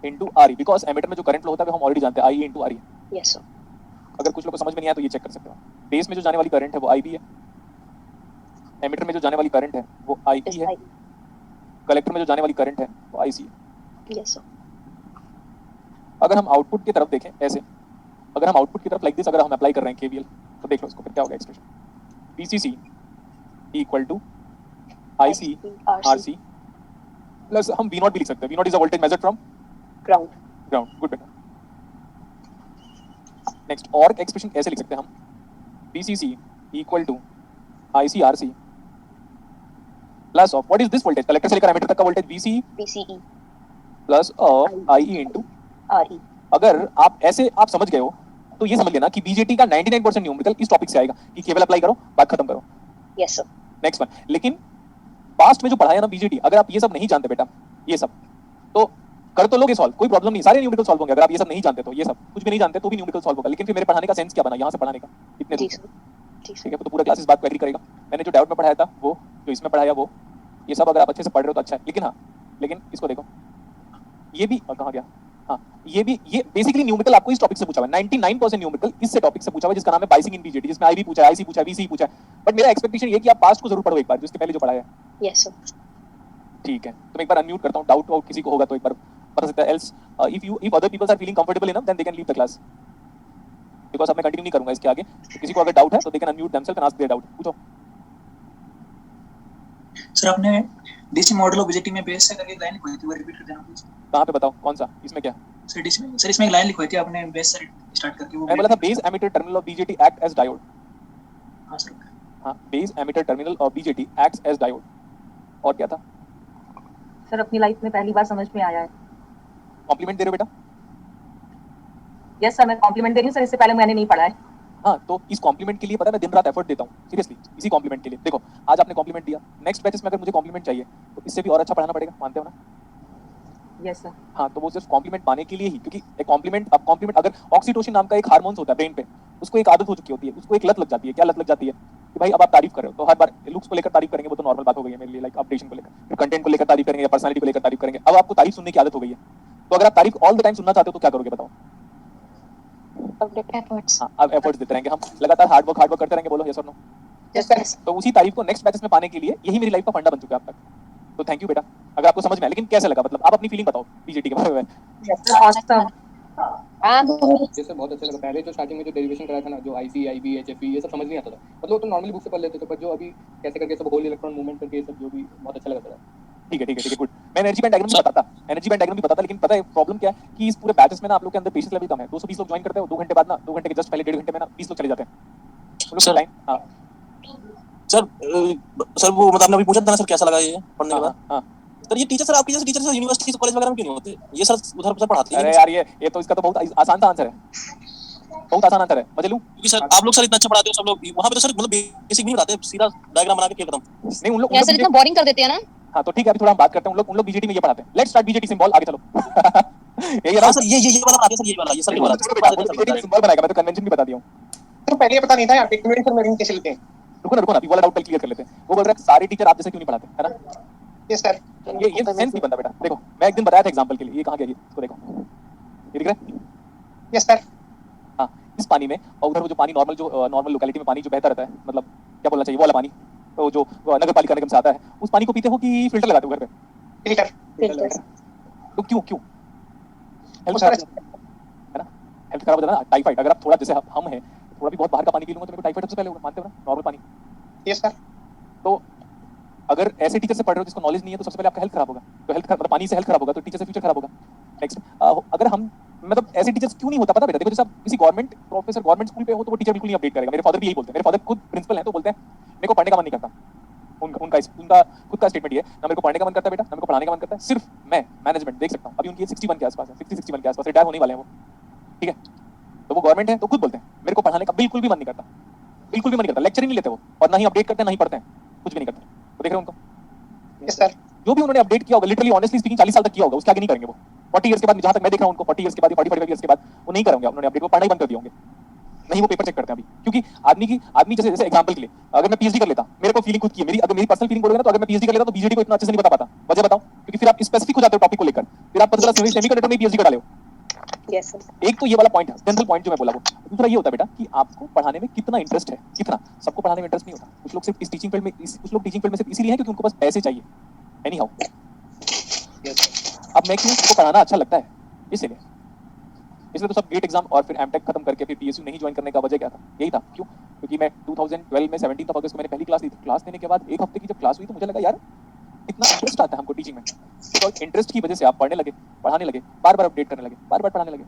into RE, because emitter में जो करंट फ्लो होता है वो हम ऑलरेडी जानते हैं IE into RE। Yes sir. अगर कुछ लोग को समझ में नहीं आया तो ये चेक कर सकते हो। बेस में जो जाने वाली करंट है वो IB है, एमीटर में जो जाने वाली करंट है वो IE है, कलेक्टर में जो जाने वाली करंट है वो IC है। Yes sir. अगर हम आउटपुट की तरफ देखें ऐसे, अगर हम आउटपुट की तरफ लाइक दिस अगर हम अप्लाई कर रहे हैं KVL तो देख लो इसको, फिर क्या होगा expression VCC equal to IC RC plus हम V0 भी लिख सकते हैं, V0 is a voltage measured from ground. Ground. Good बेटा। नेक्स्ट और एक्सप्रेशन ऐसे लिख सकते हैं हम VCC equal to IC RC plus of what is this voltage, collector से लेकर एमीटर तक का voltage VCE plus of IE into RE। अगर आप ऐसे आप समझ गए हो तो ये समझ लेना कि बीजेटी का 99% न्यूमेरिकल इस टॉपिक से आएगा कि केवल अप्लाई करो, बात खत्म करो। Yes sir. नेक्स्ट वन, लेकिन पास्ट में जो पढ़ाया ना बीजेटी, अगर आप ये सब नहीं जानते बेटा, ये सब तो कर तो लोगे सॉल्व, कोई प्रॉब्लम नहीं, सारे न्यूमेरिकल सॉल्व होंगे। अगर आप ये सब नहीं जानते तो ये सब कुछ भी नहीं जानते तो भी न्यूमेरिकल सॉल्व होगा, लेकिन फिर मेरे पढ़ाने का सेंस क्या बना यहाँ से पढ़ाने का इतने जी दूर? सर। ठीक ठीक है, तो पूरा क्लास इस बात को एग्री करेगा। मैंने जो डाउट में पढ़ाया था वो, जो इसमें पढ़ाया वो, ये सब अगर आप अच्छे से पढ़ रहे हो तो अच्छा है। लेकिन हाँ, लेकिन इसको देखो, ये भी कहाँ गया, हाँ ये भी, ये बेसिकली न्यूमेरिकल आपको इस टॉपिक से पूछा हुआ है। 99% न्यूमेरिकल इससे टॉपिक से पूछा हुआ है जिसका नाम है बाइसिंग इन बीजेटी, जिसमें IB पूछा है, IC पूछा है, VC पूछा है। बट मेरा एक्सपेक्टेशन ये कि आप पास्ट को जरूर पढ़ो एक बार, जिसके पहले जो पढ़ाया है। Yes sir. ठीक है, तो मैं एक बार अनम्यूट करता हूँ, डाउट किसी को होगा तो एक बार बता सकता है। Else if other peoples are feeling comfortable enough then they can leave the class, because अब मैं कंटिन्यू नहीं करूंगा इसके आगे। तो किसी को अगर डाउट है तो they can unmute themselves and ask their doubt. पूछो सर आपने डीसी मॉडल ऑफ बीजेटी में बेस से करके एक लाइन लिखवाई थी, वो रिपीट कर देना प्लीज। कहाँ पे बताओ, कौन सा, इसमें क्या? सर डीसी में, सर इसमें एक लाइन लिखवाई थी आपने बेस से स्टार्ट करके, वो मैं बोला था base emitter terminal of BJT act as diode. हां सर। हाँ, base emitter terminal of BJT acts as diode. और क्या था सर? अपनी लाइफ में पहली बार समझ में आया है। कॉम्प्लीमेंट दे रहे हो बेटा? यस सर, मैं कॉम्प्लीमेंट दे रही हूँ सर, इससे पहले मैंने नहीं पढ़ा है। हाँ, तो इस कॉम्प्लीमेंट के लिए पता है मैं दिन रात एफर्ट देता हूँ सीरियसली, इसी कॉम्प्लीमेंट के लिए। देखो आज आपने कॉम्प्लीमेंट दिया, नेक्स्ट बैचेस में अगर मुझे कॉम्प्लीमेंट चाहिए तो इससे भी और अच्छा पढ़ाना पड़ेगा, मानते हो ना? Yes sir. हाँ, तो वो सिर्फ कॉम्प्लीमेंट पाने के लिए ही, क्योंकि एक कॉम्प्लीमेंट, अब कॉम्प्लीमेंट अगर ऑक्सीटोसिन नाम का एक हार्मोन होता है ब्रेन पे, उसको एक आदत हो चुकी होती है, उसको एक लत लग जाती है। क्या लत लग जाती है कि भाई अब आप तारीफ कर रहे हो तो हर बार लुक्स को लेकर तारीफ करेंगे, वो तो नॉर्मल बात हो गई है मेरे लिए, लाइक अपडेशन को लेकर, फिर कंटेंट को लेकर तारीफ करेंगे या पर्सनालिटी को लेकर तारीफ करेंगे। अब आपको तारीफ सुनने की आदत हो गई है, तो अगर आप तारीफ ऑल द टाइम सुनना चाहते हो तो क्या करोगे बताओ? एफर्ट्स। हाँ, अब एफर्ट्स देते रहेंगे हम, लगातार हार्ड वर्क करते रहेंगे। बोलो यस और नो? Yes sir. तो उसी तारीफ को नेक्स्ट बैचेस में पाने के लिए यही मेरी लाइफ का फंडा बन चुका है अब तक। तो थैंक यू बेटा, अगर आपको समझ में आया। लेकिन कैसे लगा, मतलब आप अपनी फीलिंग बताओ बीजेटी के बारे में। Sir awesome. जैसे बहुत अच्छा लगा। पहले जो स्टार्टिंग में जो डेरिवेशन कराया था ना, जो IC IB HFE ये सब समझ नहीं आता था, मतलब वो तो नॉर्मली बुक से पढ़ लेते थे, पर जो अभी कैसे करके सब होल इलेक्ट्रॉन मूवमेंट करके सब जो भी बहुत अच्छा लगा था। ठीक है, गुड। मैं एनर्जी बैंड डायग्राम भी बताता, एनर्जी बैंड डायग्राम भी बताता, लेकिन पता है प्रॉब्लम क्या है कि इस पूरे बैचेस में ना आप लोग के अंदर पेशेंस लेवल कम है। 220 लोग ज्वाइन करते हो, 2 घंटे बाद ना, 2 घंटे के जस्ट पहले 1.5 घंटे में ना 20 लोग चले जाते हैं। उन लोग का टाइम, हां सर वो मतलब आपने अभी पूछा था ना सर कैसा लगा ये पढ़ने के बाद? हां सर ये टीचर सर आपके जैसे टीचर सर यूनिवर्सिटी से कॉलेज वगैरह में क्यों नहीं होते? ये सर उधर पढ़ाते हैं। अरे यार ये तो इसका तो बहुत आसान सा आंसर है, बहुत आसान आंसर है, मजे लूं? क्योंकि सर आप लोग सर इतना अच्छा पढ़ाते हो, सब लोग वहां पे तो सर मतलब बेसिक भी नहीं पढ़ाते, सीधा डायग्राम बना के खेल खत्म। नहीं उन लोग यार सर इतना बोरिंग कर देते हैं ना। हां, तो ठीक है, अभी थोड़ा हम बात करते हैं। उन लोग बीजेटी में ये पढ़ाते हैं। लेट्स स्टार्ट बीजेटी सिंबल, आगे चलो। यही रहा सर, ये वाला बना दिया सर, ये वाला, ये सर ये वाला बीजेटी सिंबल बनाएगा, मैं तो कन्वेंशन भी बता दिया हूं। तो पहले पता नहीं था यार पिगमेंट मरीन कैसे लेते हैं। रुको ना, अभी वाला डाउट क्लियर कर लेते हैं। वो बोल रहा है सारे टीचर आप जैसे क्यों नहीं पढ़ाते, है ना? Yes sir. ये सेंस नहीं बनता बेटा। देखो मैं एक दिन बताया था एग्जांपल के लिए, ये कहां गया, ये इसको देखो, ये दिख रहा है? Yes sir. हाँ, इस पानी में और उधर वो जो पानी नॉर्मल लोकेलिटी में पानी जो बहता रहता है, मतलब क्या बोलना चाहिए, वो वाला पानी तो जो नगर पालिका निगम से आता है, उस पानी को पीते हो कि फिल्टर लगाते हो घर पे? फिल्टर। तो क्यों हेल्थ खराब है ना, हेल्थ खराब हो जाता है ना। टाइफाइड, अगर आप थोड़ा जैसे हम हैं, थोड़ा भी बहुत बाहर का पानी पी लूंगा तो मेरे को टाइफाइड सबसे पहले होगा, मानते हो ना? नॉर्मल पानी। Yes sir. तो अगर ऐसे टीचर से पढ़ रहे हो जिसको नॉलेज नहीं है तो सबसे पहले आपका हेल्थ खराब होगा। तो हेल्थ खराब, पानी से हेल्थ खराब होगा तो टीचर से फ्यूचर खराब होगा। नेक्स्ट, अगर हम मतलब ऐसे टीचर्स क्यों नहीं होता पता बेटा? देखो जैसे आप किसी गवर्नमेंट प्रोफेसर गवर्नमेंट स्कूल पे हो तो वो टीचर बिल्कुल नहीं अपडेट करेगा। मेरे फादर भी यही बोलते हैं, मेरे फादर खुद प्रिंसिपल हैं, तो बोलते हैं मेरे को पढ़ने का मन नहीं करता। उनका खुद का स्टेटमेंट ये है, ना मेरे को पढ़ने का मन करता है बेटा, ना मेरे को पढ़ाने का मन करता है, सिर्फ मैं मैनेजमेंट देख सकता हूँ। अभी उनकी 61 के आसपास है, 60-61 के आसपास रिटायर होने वाले हैं वो, ठीक है? तो वो गवर्नमेंट है तो खुद बोलते हैं मेरे को पढ़ाने का बिल्कुल भी मन नहीं करता, बिल्कुल भी मन नहीं करता। लेक्चर ही नहीं लेते वो, और ना ही अपडेट करते हैं, ना ही पढ़ते हैं, कुछ भी नहीं करते। तो देख रहे हो उनको? Yes sir. जो भी उन्होंने अपडेट किया होगा, लिटरली ऑनेस्टली स्पीकिंग 40 साल तक किया होगा, उसके आगे नहीं करेंगे वो। 40 इयर्स के बाद, जहां तक मैं देख रहा हूं उनको, 40 इयर्स के बाद, 45 इयर्स के बाद वो नहीं करेंगे उन्होंने अपडेट, वो पढ़ना ही बंद कर दिए होंगे। नहीं वो पेपर चेक करते हैं अभी, क्योंकि आदमी जैसे जैसे एग्जांपल के लिए अगर मैं पीएचडी कर लेता, मेरे को फीलिंग खुद की है, मेरी अगर मेरी पर्सनल फीलिंग बोलोगे ना, तो अगर मैं पीएचडी कर लेता तो बीजेडी को इतना अच्छे से नहीं बता पाता। वजह बताओ, क्योंकि फिर आप स्पेसिफिक हो जाते हो टॉपिक को लेकर, फिर आप पता चला सेमीकंडक्टर में पीएचडी कर डाले हो। Yes sir. एक तो ये वाला पॉइंट है, जनरल पॉइंट जो मैं बोला वो। दूसरा ये होता है बेटा कि आपको पढ़ाने में कितना इंटरेस्ट है, कितना। सबको पढ़ाने में इंटरेस्ट नहीं होता, कुछ लोग सिर्फ इस टीचिंग फील्ड में कुछ लोग टीचिंग फील्ड में सिर्फ इसीलिए हैं क्योंकि उनको बस पैसे चाहिए। एनी हाउ अब मैं क्यों उनको पढ़ाना अच्छा लगता है, इसलिए तो सब गेट एग्जाम और फिर एमटेक खत्म करके फिर पीएसयू नहीं ज्वाइन करने का वजह क्या था, यही था। क्यों? क्योंकि मैं 2012 में 17 अगस्त को मैंने पहली क्लास ली थी। क्लास लेने के बाद एक हफ्ते की जब क्लास हुई तो मुझे लगा यार इतना इंटरेस्ट आता है हमको टीचिंग में, तो इंटरेस्ट की वजह से आप पढ़ने लगे, पढ़ाने लगे, बार बार अपडेट करने लगे, बार बार पढ़ाने लगे।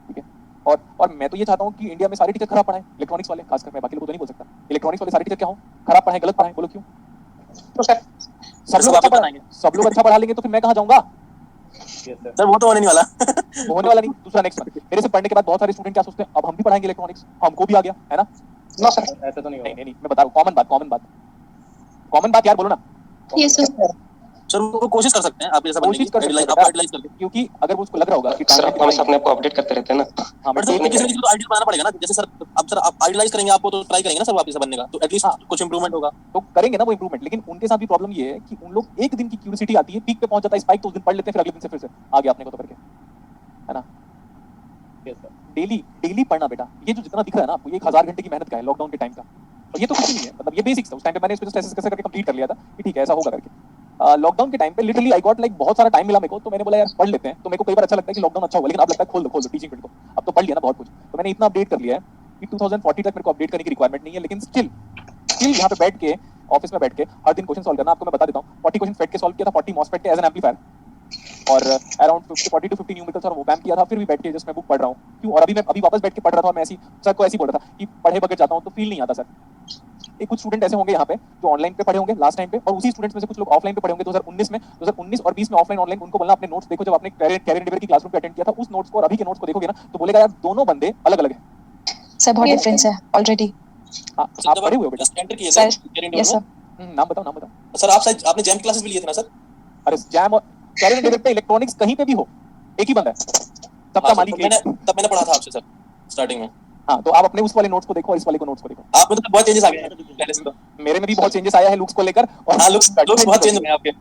ठीक है, और मैं तो ये चाहता हूँ कि इंडिया में सारे टीचर खराब पढ़ाएं, इलेक्ट्रॉनिक्स वाले खासकर, मैं बाकी लोगों को तो नहीं बोल सकता, इलेक्ट्रॉनिक्स वाले सारे टीचर क्या हो, खराब पढ़ाएं, गलत पढ़ाएं। बोलो क्यों? तो सर सब लोग अच्छा पढ़ा लेंगे तो फिर मैं कहाँ जाऊंगा? सर वो तो होने नहीं वाला। होने वाला नहीं। दूसरा नेक्स्ट मेरे से पढ़ने के बाद बहुत सारे स्टूडेंट क्या सोचते हैं, अब हम भी पढ़ाएंगे इलेक्ट्रॉनिक्स, हमको भी आ गया है ना। नो सर, ऐसा तो नहीं होगा। नहीं मैं बता रहा हूँ, कॉमन बात यार, बोलो ना। Yes sir. सर वो कोशिश कर सकते हैं आप जैसा बनने की, कोशिश कर सकते हैं आप आइडियलाइज करके। क्योंकि अगर वो उसको लग रहा होगा कि सर आप हमेशा अपने आप को अपडेट करते रहते हैं ना। हाँ बट सर किसी न किसी को आइडियल बनाना पड़ेगा ना। जैसे सर अब सर आप आइडियलाइज करेंगे, आपको तो ट्राई करेंगे ना सर आप जैसा बनने का, तो एटलीस्ट कुछ इंप्रूवमेंट होगा। तो करेंगे ना वो इंप्रूवमेंट, लेकिन उनके साथ भी प्रॉब्लम ये है कि उन लोग एक दिन की क्यूरियोसिटी आती है, पीक पे पहुंच जाता है, स्पाइक तो उस दिन पढ़ लेते हैं, फिर अगले दिन से फिर से आ गया अपने को तो करके, है ना। डेली पढ़ना बेटा, ये जो जितना दिख रहा है ना आपको, ये 1000 घंटे की मेहनत का है लॉकडाउन के टाइम का, और ये तो कुछ नहीं है। मतलब ये बेसिक्स था, उस टाइम पे मैंने इसको जस्ट ऐसे करके कंप्लीट कर लिया था कि ठीक है ऐसा होगा करके। लॉकडाउन के टाइम पे लिटरली आई गॉट लाइक बहुत सारा टाइम मिला मेरे को, तो मैंने बोला यार पढ़ लेते हैं। तो मेरे को कई बार अच्छा लगता है कि लॉकडाउन अच्छा होगा, लेकिन अब लगता है खोल दो टीचिंग फील्ड को। अब तो पढ़ लिया ना बहुत कुछ, तो मैंने इतना अपडेट कर लिया है कि 2040 तक मेरे को अपडेट करने की रिक्वायरमेंट नहीं है। लेकिन स्टिल यहाँ पे बैठ के, ऑफिस में बैठ के हर दिन क्वेश्चन सॉल्व करना। आपको मैं बता देता हूँ, 40 क्वेश्चन फेट के सॉल्व किया था, 40 मॉसफेट के एज एन एम्पलीफायर, और अराउंड 40 to 50 न्यूमेरिकल्स और वो बैम किया था। फिर भी बैठ के जस्ट मैं बुक पढ़ रहा हूँ। क्यों? और अभी वापस बैठ के पढ़ रहा था, और मैं ऐसी सर को ऐसी बोल रहा था कि पढ़े बगैर जाता हूँ तो फील नहीं आता सर। एक कुछ स्टूडेंट ऐसे होंगे यहाँ पे जो ऑनलाइन पे पढ़े होंगे लास्ट टाइम पे, और उसी स्टूडेंट्स में से कुछ लोग ऑफलाइन पे पढ़े होंगे 2019 और 20 में ऑफलाइन ऑनलाइन। उनको बोलना अपने नोट्स देखो, जब आपने कैरियर डिबेट की क्लासरूम पे अटेंड किया था उस नोट्स को और अभी के नोट्स को देखोगे ना, तो बोलेगा यार दोनों बंदे अलग अलग हैं सर, बहुत डिफरेंस है ऑलरेडी। आप पढ़े हुए हो बेटा? स्टैंडर्ड की है सर, सर। Yes sir. नाम बताओ। सर आप शायद आपने जैम क्लासेस भी लिए थे ना सर? अरे जैम और कैरियर डिबेट पे इलेक्ट्रॉनिक्स कहीं पे भी हो, एक ही बंदा है, सबका मालिक एक। मैंने पढ़ा था आपसे सर स्टार्टिंग में। हाँ, तो आप अपने उस वाले नोट्स को देखो और इस वाले को नोट्स को देखो। आप में तो बहुत चेंजेस आ गए पहले से। तो मेरे में भी बहुत चेंजेस आया है लुक्स को लेकर, और हाँ लुक्स बहुत चेंज हो गए आपके।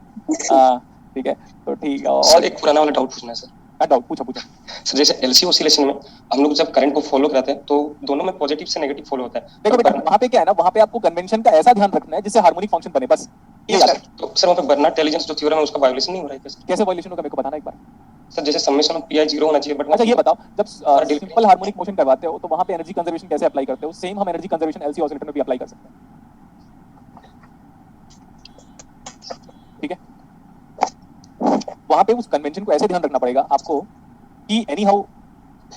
ठीक है, तो ठीक है। सर और एक पुराना वाला डाउट पूछना है सर। डाउट पूछो। सर जैसे एलसी ऑसिलेशन में हम लोग जब करंट को फॉलो कराते हैं तो दोनों में पॉजिटिव से नेगेटिव फॉलो होता है। देखो बेटा, वहाँ पे क्या है ना, वहाँ पे आपको कन्वेंशन का ऐसा ध्यान रखना है जिससे हार्मोनिक फंक्शन बने, बस ये याद रखना। तो सर वहाँ पे बर्नौली इंटेलिजेंस जो थ्योरम है उसका वायोलेशन नहीं हो रहा है क्या? कैसे वायलेशन होगा मेरे को बताना एक बार। सर जैसे समेशन ऑफ पी आई 0 होना चाहिए, बट अच्छा ये बताओ, जब सिंपल हार्मोनिक मोशन करवाते हो तो वहाँ पे एनर्जी कंजर्वेशन कैसे अप्लाई करते हो? सेम हम एनर्जी कंजर्वेशन एलसी ऑसिलेटर में भी अप्लाई कर सकते हैं। ठीक है, वहाँ पे उस कन्वेंशन को ऐसे ध्यान रखना पड़ेगा आपको कि एनी हाउ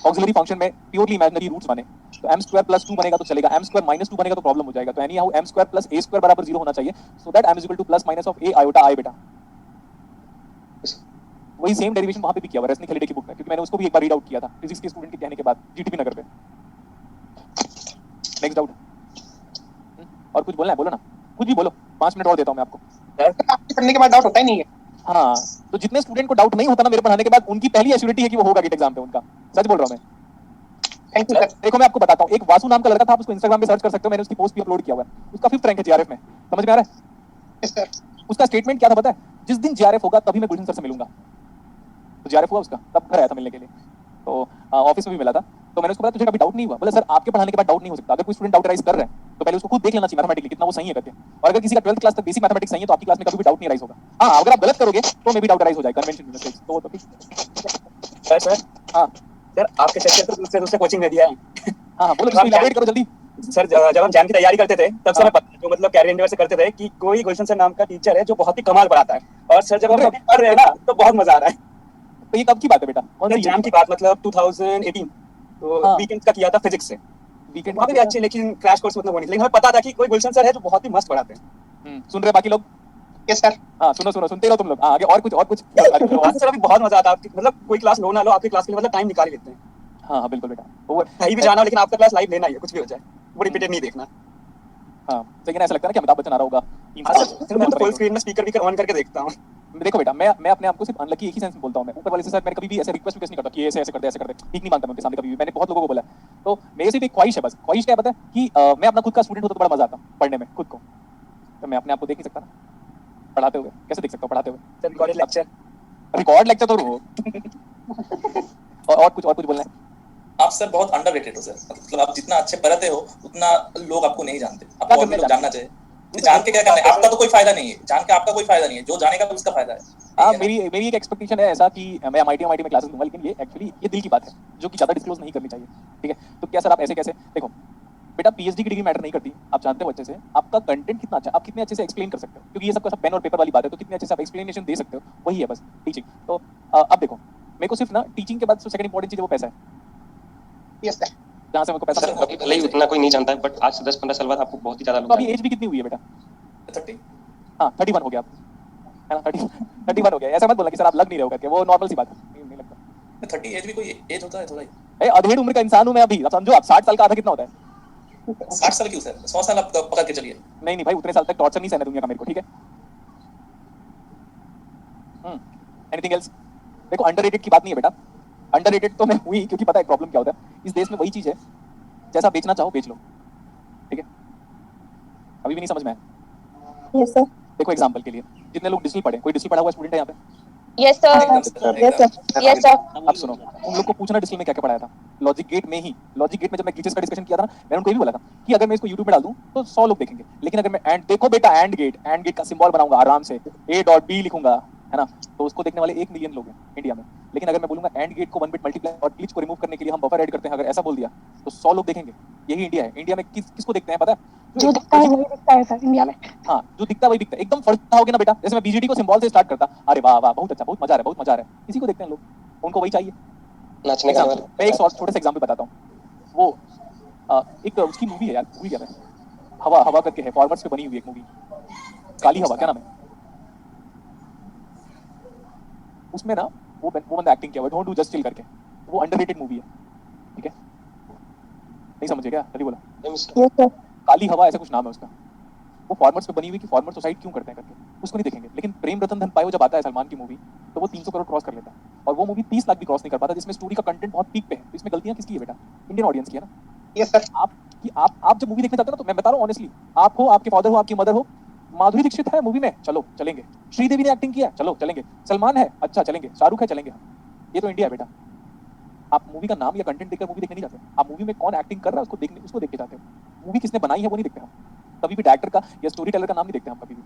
ऑक्सिलरी फंक्शन में प्योरली इमेजिनरी रूट्स बने, तो m² + 2 बनेगा तो चलेगा, m² - 2 बनेगा तो प्रॉब्लम हो जाएगा। तो एनी हाउ m² + a² बराबर 0 होना चाहिए, so that m = ± of a iota I बेटा। वही सेम डेरिवेशन वहाँ पे भी किया हुआ है रेस्निक हेलिडे की बुक में, क्योंकि मैंने उसको भी एक बार रीड आउट किया था फिजिक्स के स्टूडेंट के कहने के बाद जीटीपी नगर पे। नेक्स्ट डाउट और कुछ बोलना है? बोलो ना, कुछ भी बोलो, 5 मिनट और देता हूँ मैं आपको। आपके पढ़ने के बाद डाउट होता ही नहीं है। हाँ, तो जितने स्टूडेंट को डाउट नहीं होता ना मेरे पढ़ाने के बाद, उनकी पहली एश्योरिटी है कि वो होगा गेट एग्जाम पे उनका। सच बोल रहा हूँ मैं। Thank you sir. देखो मैं आपको बताता हूँ, एक वासु नाम का लड़का था, आप उसको इंस्टाग्राम पे सर्च कर सकते हो, मैंने उसकी पोस्ट भी अपलोड किया हुआ है। उसका 5th रैंक है जीआरएफ में, समझ में आ रहा है? Yes sir. उसका स्टेटमेंट क्या था पता है? जिस दिन जीआरएफ होगा तभी मैं गुलशन सर से मिलूंगा। तो जीआरएफ हुआ उसका, तब घर आया था मिलने के लिए, तो ऑफिस में भी मिला था। तो मैंने उसको बोला तुझे कभी डाउट नहीं हुआ? बोला सर आपके पढ़ाने के बाद डाउट नहीं हो सकता। अगर कोई स्टूडेंट डाउट राइज कर रहा है तो पहले उसको खुद देख लेना चाहिए मैथमेटिकली कितना वो सही है करके, और अगर किसी का 12th क्लास तक बेसिक मैथमेटिक्स सही है तो आपकी क्लास में कभी भी डाउट नहीं राइज होगा। हाँ, अगर आप गलत करोगे तो मे भी डाउट राइज हो जाएगा, कन्वेंशन मिस्टेक्स तो ठीक। सर हाँ सर, आपके सेक्शन से दूसरे कोचिंग में दिया है। हाँ बोलो, इसको इलैबोरेट करो जल्दी। सर जब हम जैम की तैयारी करते थे तब समय पता जो मतलब कैरियर इंडिया से करते थे कि कोई गुलशन सर नाम का टीचर है जो बहुत ही कमाल पढ़ाता है, और सर जब हम अभी पढ़ रहे हैं ना तो बहुत मजा आ रहा है। तो ये कब की बात है बेटा? कौन सी जैम की बात? मतलब 2018, तो वीकेंड का किया था फिजिक्स से। वीकेंड वहाँ पे भी अच्छे, लेकिन क्रैश कोर्स मतलब वो नहीं, लेकिन हमें पता था कि कोई गुलशन सर है जो बहुत ही मस्त पढ़ाते हैं। सुन रहे बाकी लोग? Yes sir. हाँ सुनो सुनते रहो तुम लोग। हाँ आगे और कुछ सर अभी बहुत मजा आता है, मतलब कोई क्लास लो ना लो, आपकी क्लास के लिए मतलब टाइम निकाल ही लेते हैं। हाँ बिल्कुल बेटा, वो कहीं भी जाना हो लेकिन आपका क्लास लाइव लेना ही है, कुछ भी हो जाए वो रिपीटेड नहीं देखना। हाँ, लेकिन ऐसा लगता है ना कि अमिताभ बच्चन आ रहा होगा। मैं तो फुल स्क्रीन में स्पीकर ऑन करके देखता हूँ। देखो बेटा, मैं अपने आप को सिर्फ अनलकी एक ही सेंस में बोलता हूँ। मैं ऊपर वाले से सर मैंने कभी भी ऐसे रिक्वेस्ट नहीं करता कि ऐसे कर दे, ठीक नहीं मानता मैं उनके सामने कभी भी। मैंने बहुत लोगों को बोला तो मेरे सिर्फ एक ख्वाहिश है, बस ख्वाहिश क्या है पता है कि मैं अपना खुद का स्टूडेंट होता तो बड़ा मजा आता पढ़ने में खुद को, तो मैं अपने आप को देख नहीं सकता ना पढ़ाते हुए, कैसे देख सकता हूँ पढ़ाते हुए? Sir recorded lecture, record lecture तो वो और कुछ बोलना है? आप सर बहुत अंडररेटेड हो सर, मतलब आप जितना अच्छे पढ़ाते हो उतना लोग आपको नहीं जानते, आपको और भी लोग जानना चाहिए। जान के क्या करना है, आपका तो कोई फायदा नहीं है, जान के आपका कोई फायदा नहीं है, जो जानेगा तो उसका फायदा है। हाँ, मेरी एक एक्सपेक्टेशन है ऐसा कि मैं एमआईटी में क्लासेस लूंगा, लेकिन ये एक्चुअली ये दिल की बात है जो कि ज्यादा डिस्क्लोज नहीं करनी चाहिए, ठीक है? तो क्या सर आप ऐसे कैसे, देखो बेटा पीएचडी की डिग्री मैटर नहीं करती, आप जानते हो अच्छे से आपका कंटेंट कितना अच्छा, आप कितने अच्छे से एक्सप्लेन कर सकते हो, क्योंकि ये सब पेन और पेपर वाली बात है, तो कितने अच्छे से आप एक्सप्लेनेशन दे सकते हो, वही है बस टीचिंग। तो अब देखो मेरे को सिर्फ ना टीचिंग के बाद सेकंड इंपॉर्टेंट चीज है वो पैसा है, यस सर। जहाँ से मेरे को पैसा सर अभी भले ही उतना कोई नहीं जानता है, बट आज से 10-15 साल बाद आपको बहुत ही ज्यादा तो लोग अभी एज भी कितनी हुई है बेटा? 30 हाँ 31 हो गया आप, है ना? 31 हो गया, ऐसा मत बोलना कि सर आप लग नहीं रहे हो करके, वो नॉर्मल सी बात है, नहीं लगता। 30 एज भी कोई एज होता है थोड़ा ही? अधेड़ उम्र का इंसान हूं मैं अभी, आप समझो आप 60 साल का आधा कितना होता है? 60 साल क्यों सर, 100 साल आप पकड़ के चलिए। नहीं भाई, उतने साल तक टॉर्चर नहीं सहना दुनिया का मेरे को, ठीक है? Anything else? देखो अंडररेटेड की बात नहीं है बेटा, अंडररेटेड तो मैं हुई क्योंकि पता है प्रॉब्लम क्या होता है इस देश में, वही चीज है जैसा बेचना चाहो बेच लो, ठीक है? अभी भी नहीं समझ में आया? Yes sir. देखो एग्जांपल के लिए जितने लोग डिजिटल पढ़े, कोई डिजिटल पढ़ा हुआ स्टूडेंट है यहाँ पे? Yes sir, yes sir, yes sir. अब सुनो, उन लोग को पूछना डिजिटल में क्या क्या पढ़ाया था, लॉजिक गेट में ही, लॉजिक गेट में जब मैं गिचेस का डिस्कशन किया था ना, मैंने उनको ये भी बोला था कि अगर मैं इसको YouTube पे डाल दूं तो 100 लोग देखेंगे, लेकिन अगर मैं एंड, देखो बेटा एंड गेट का सिंबल बनाऊंगा आराम से, A.B लिखूंगा, है ना, तो उसको देखने वाले 1 मिलियन लोग हैं इंडिया में। लेकिन अगर मैं बोलूंगा एंड गेट को 1 बिट मल्टीप्लाई और ग्लिच को रिमूव करने के लिए हम बफर ऐड करते हैं, अगर ऐसा बोल दिया तो 100 लोग देखेंगे। यही इंडिया है। इंडिया में किसको देखते हैं पता है? जो दिखता है वही दिखता है सर इंडिया में। हाँ, जो दिखता है वही दिखता है। एकदम फर्स्ट हो गया ना बेटा, जैसे मैं बीजेडी को सिंबल से स्टार्ट करता, अरे वाह वाह बहुत अच्छा, बहुत मजा आ रहा है, बहुत मजा आ रहा है, इसी को देखते हैं लोग, उनको वही चाहिए। नाचने का मैं एक छोटे से एग्जांपल बताता हूँ, वो एक उसकी मूवी है यार, भूल गया मैं, हवा करके है, फॉरवर्ड्स पे बनी हुई एक मूवी, काली हवा, क्या नाम है उसमें ना, वो बंदा एक्टिंग किया हुआ, डोंट डू जस्ट चिल करके, वो अंडररेटेड मूवी है, ठीक है? नहीं समझे क्या? जल्दी बोला। Yes sir. काली हवा ऐसा कुछ नाम है उसका, वो फॉर्मर्स पे बनी हुई कि फॉर्मर सुसाइड क्यों करते हैं करके, उसको नहीं देखेंगे। लेकिन प्रेम रतन धन पायो जब आता है सलमान की मूवी, तो वो 300 करोड़ क्रॉस कर लेता है, और वो मूवी 30 लाख भी क्रॉस नहीं कर पाता, जिसमें स्टोरी का कंटेंट बहुत पीक पे है। तो इसमें गलतियां किसकी है बेटा? इंडियन ऑडियंस की है ना। Yes sir. आप जब मूवी देखने जाते हो ना, तो मैं बता रहा हूँ ऑनेस्टली, आप हो, आपके फादर हो, आपकी मदर हो, माधुरी दीक्षित है मूवी में, चलो चलेंगे, श्रीदेवी ने एक्टिंग किया, चलो चलेंगे, सलमान है, अच्छा चलेंगे, शाहरुख है, चलेंगे। ये तो इंडिया है बेटा। आप मूवी का नाम या कंटेंट देखकर मूवी देखने नहीं जाते, आप मूवी में कौन एक्टिंग कर रहा है उसको देख के जाते हो। मूवी किसने बनाई है वो नहीं देखते हम, कभी भी डायरेक्टर का या स्टोरी टेलर का नाम नहीं देखते हम कभी भी,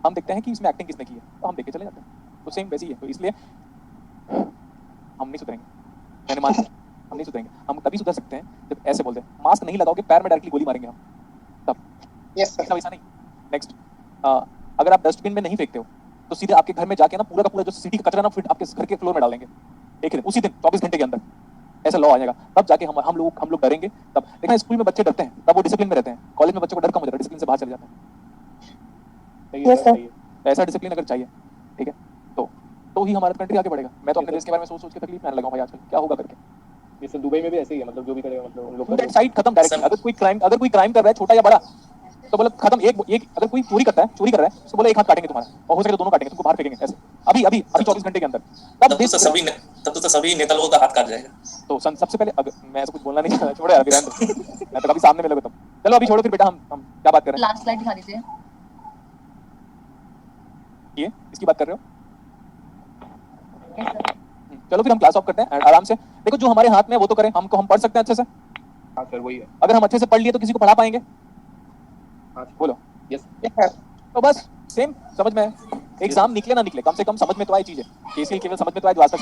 हम देखते हैं कि इसमें एक्टिंग किसने की है, तो हम देख के चले जाते हैं। तो सेम वैसे ही है। तो इसलिए हम नहीं सुधरेंगे, मैंने मान लिया, हम नहीं सुधरेंगे। हम तभी सुधर सकते हैं जब ऐसे बोलते हैं, मास्क नहीं लगाओगे पैर में डायरेक्टली गोली मारेंगे हम, तब। Yes sir. वैसा नहीं। नेक्स्ट, अगर आप डस्टबिन में नहीं फेंकते हो तो सीधे आपके घर में जाके ना पूरा का पूरा जो सिटी का कचरा ना फिर आपके घर के फ्लोर में डालेंगे, एक दिन, उसी दिन 24 घंटे के अंदर ऐसा लॉ आ जाएगा। तब जाके हम लोग डरेंगे। तब देखना, स्कूल में बच्चे डरते हैं, तब वो डिसिप्लिन में रहते हैं। कॉलेज में बच्चों को डर कम हो जाता है, डिसिप्लिन से बाहर चले जाते हैं। Yes sir. ऐसा डिसिप्लिन अगर चाहिए, ठीक है, तो ही हमारा कंट्री आगे बढ़ेगा। मैं तो अपने देश के बारे में सोच के तकलीफ में आने लगा हूं भाई आजकल, क्या होगा करके। जैसे दुबई में भी ऐसे ही है, मतलब जो भी करेगा, मतलब उन लोग दैट साइड खत्म डायरेक्टली। अगर कोई क्राइम कर रहा है, छोटा या बड़ा, तो बोला खत्म। एक अगर कोई चोरी कर रहा है तो बोले एक हाथ काटेंगे तुम्हारा, और हो सके तो दोनों काटेंगे, तुमको बाहर फेंकेंगे ऐसे, अभी 24 घंटे के अंदर। तब तो सभी नेता लोगों का हाथ काट जाएगा। तो सबसे पहले, अगर मैं ऐसा कुछ बोलना नहीं चाहता, छोड़ो अभी, रहने दो, मैं तो कभी सामने मिलोगे तब। चलो अभी छोड़ो फिर बेटा, हम क्या बात कर रहे हैं? लास्ट स्लाइड दिखा दीजिए। ये इसकी बात कर रहे हो? चलो फिर हम क्लास ऑफ करते हैं आराम से। देखो जो हमारे हाथ में है वो तो करें, हम पढ़ सकते हैं अच्छे से। हाँ सर, वही है। अगर हम अच्छे से पढ़ लिए तो किसी को पढ़ा पाएंगे? बोलो। यस तो बस सेम समझ में है। एग्जाम निकले ना निकले, कम से कम समझ में तो आए चीजें, केसीएल केवल समझ में तो आए जो आज तक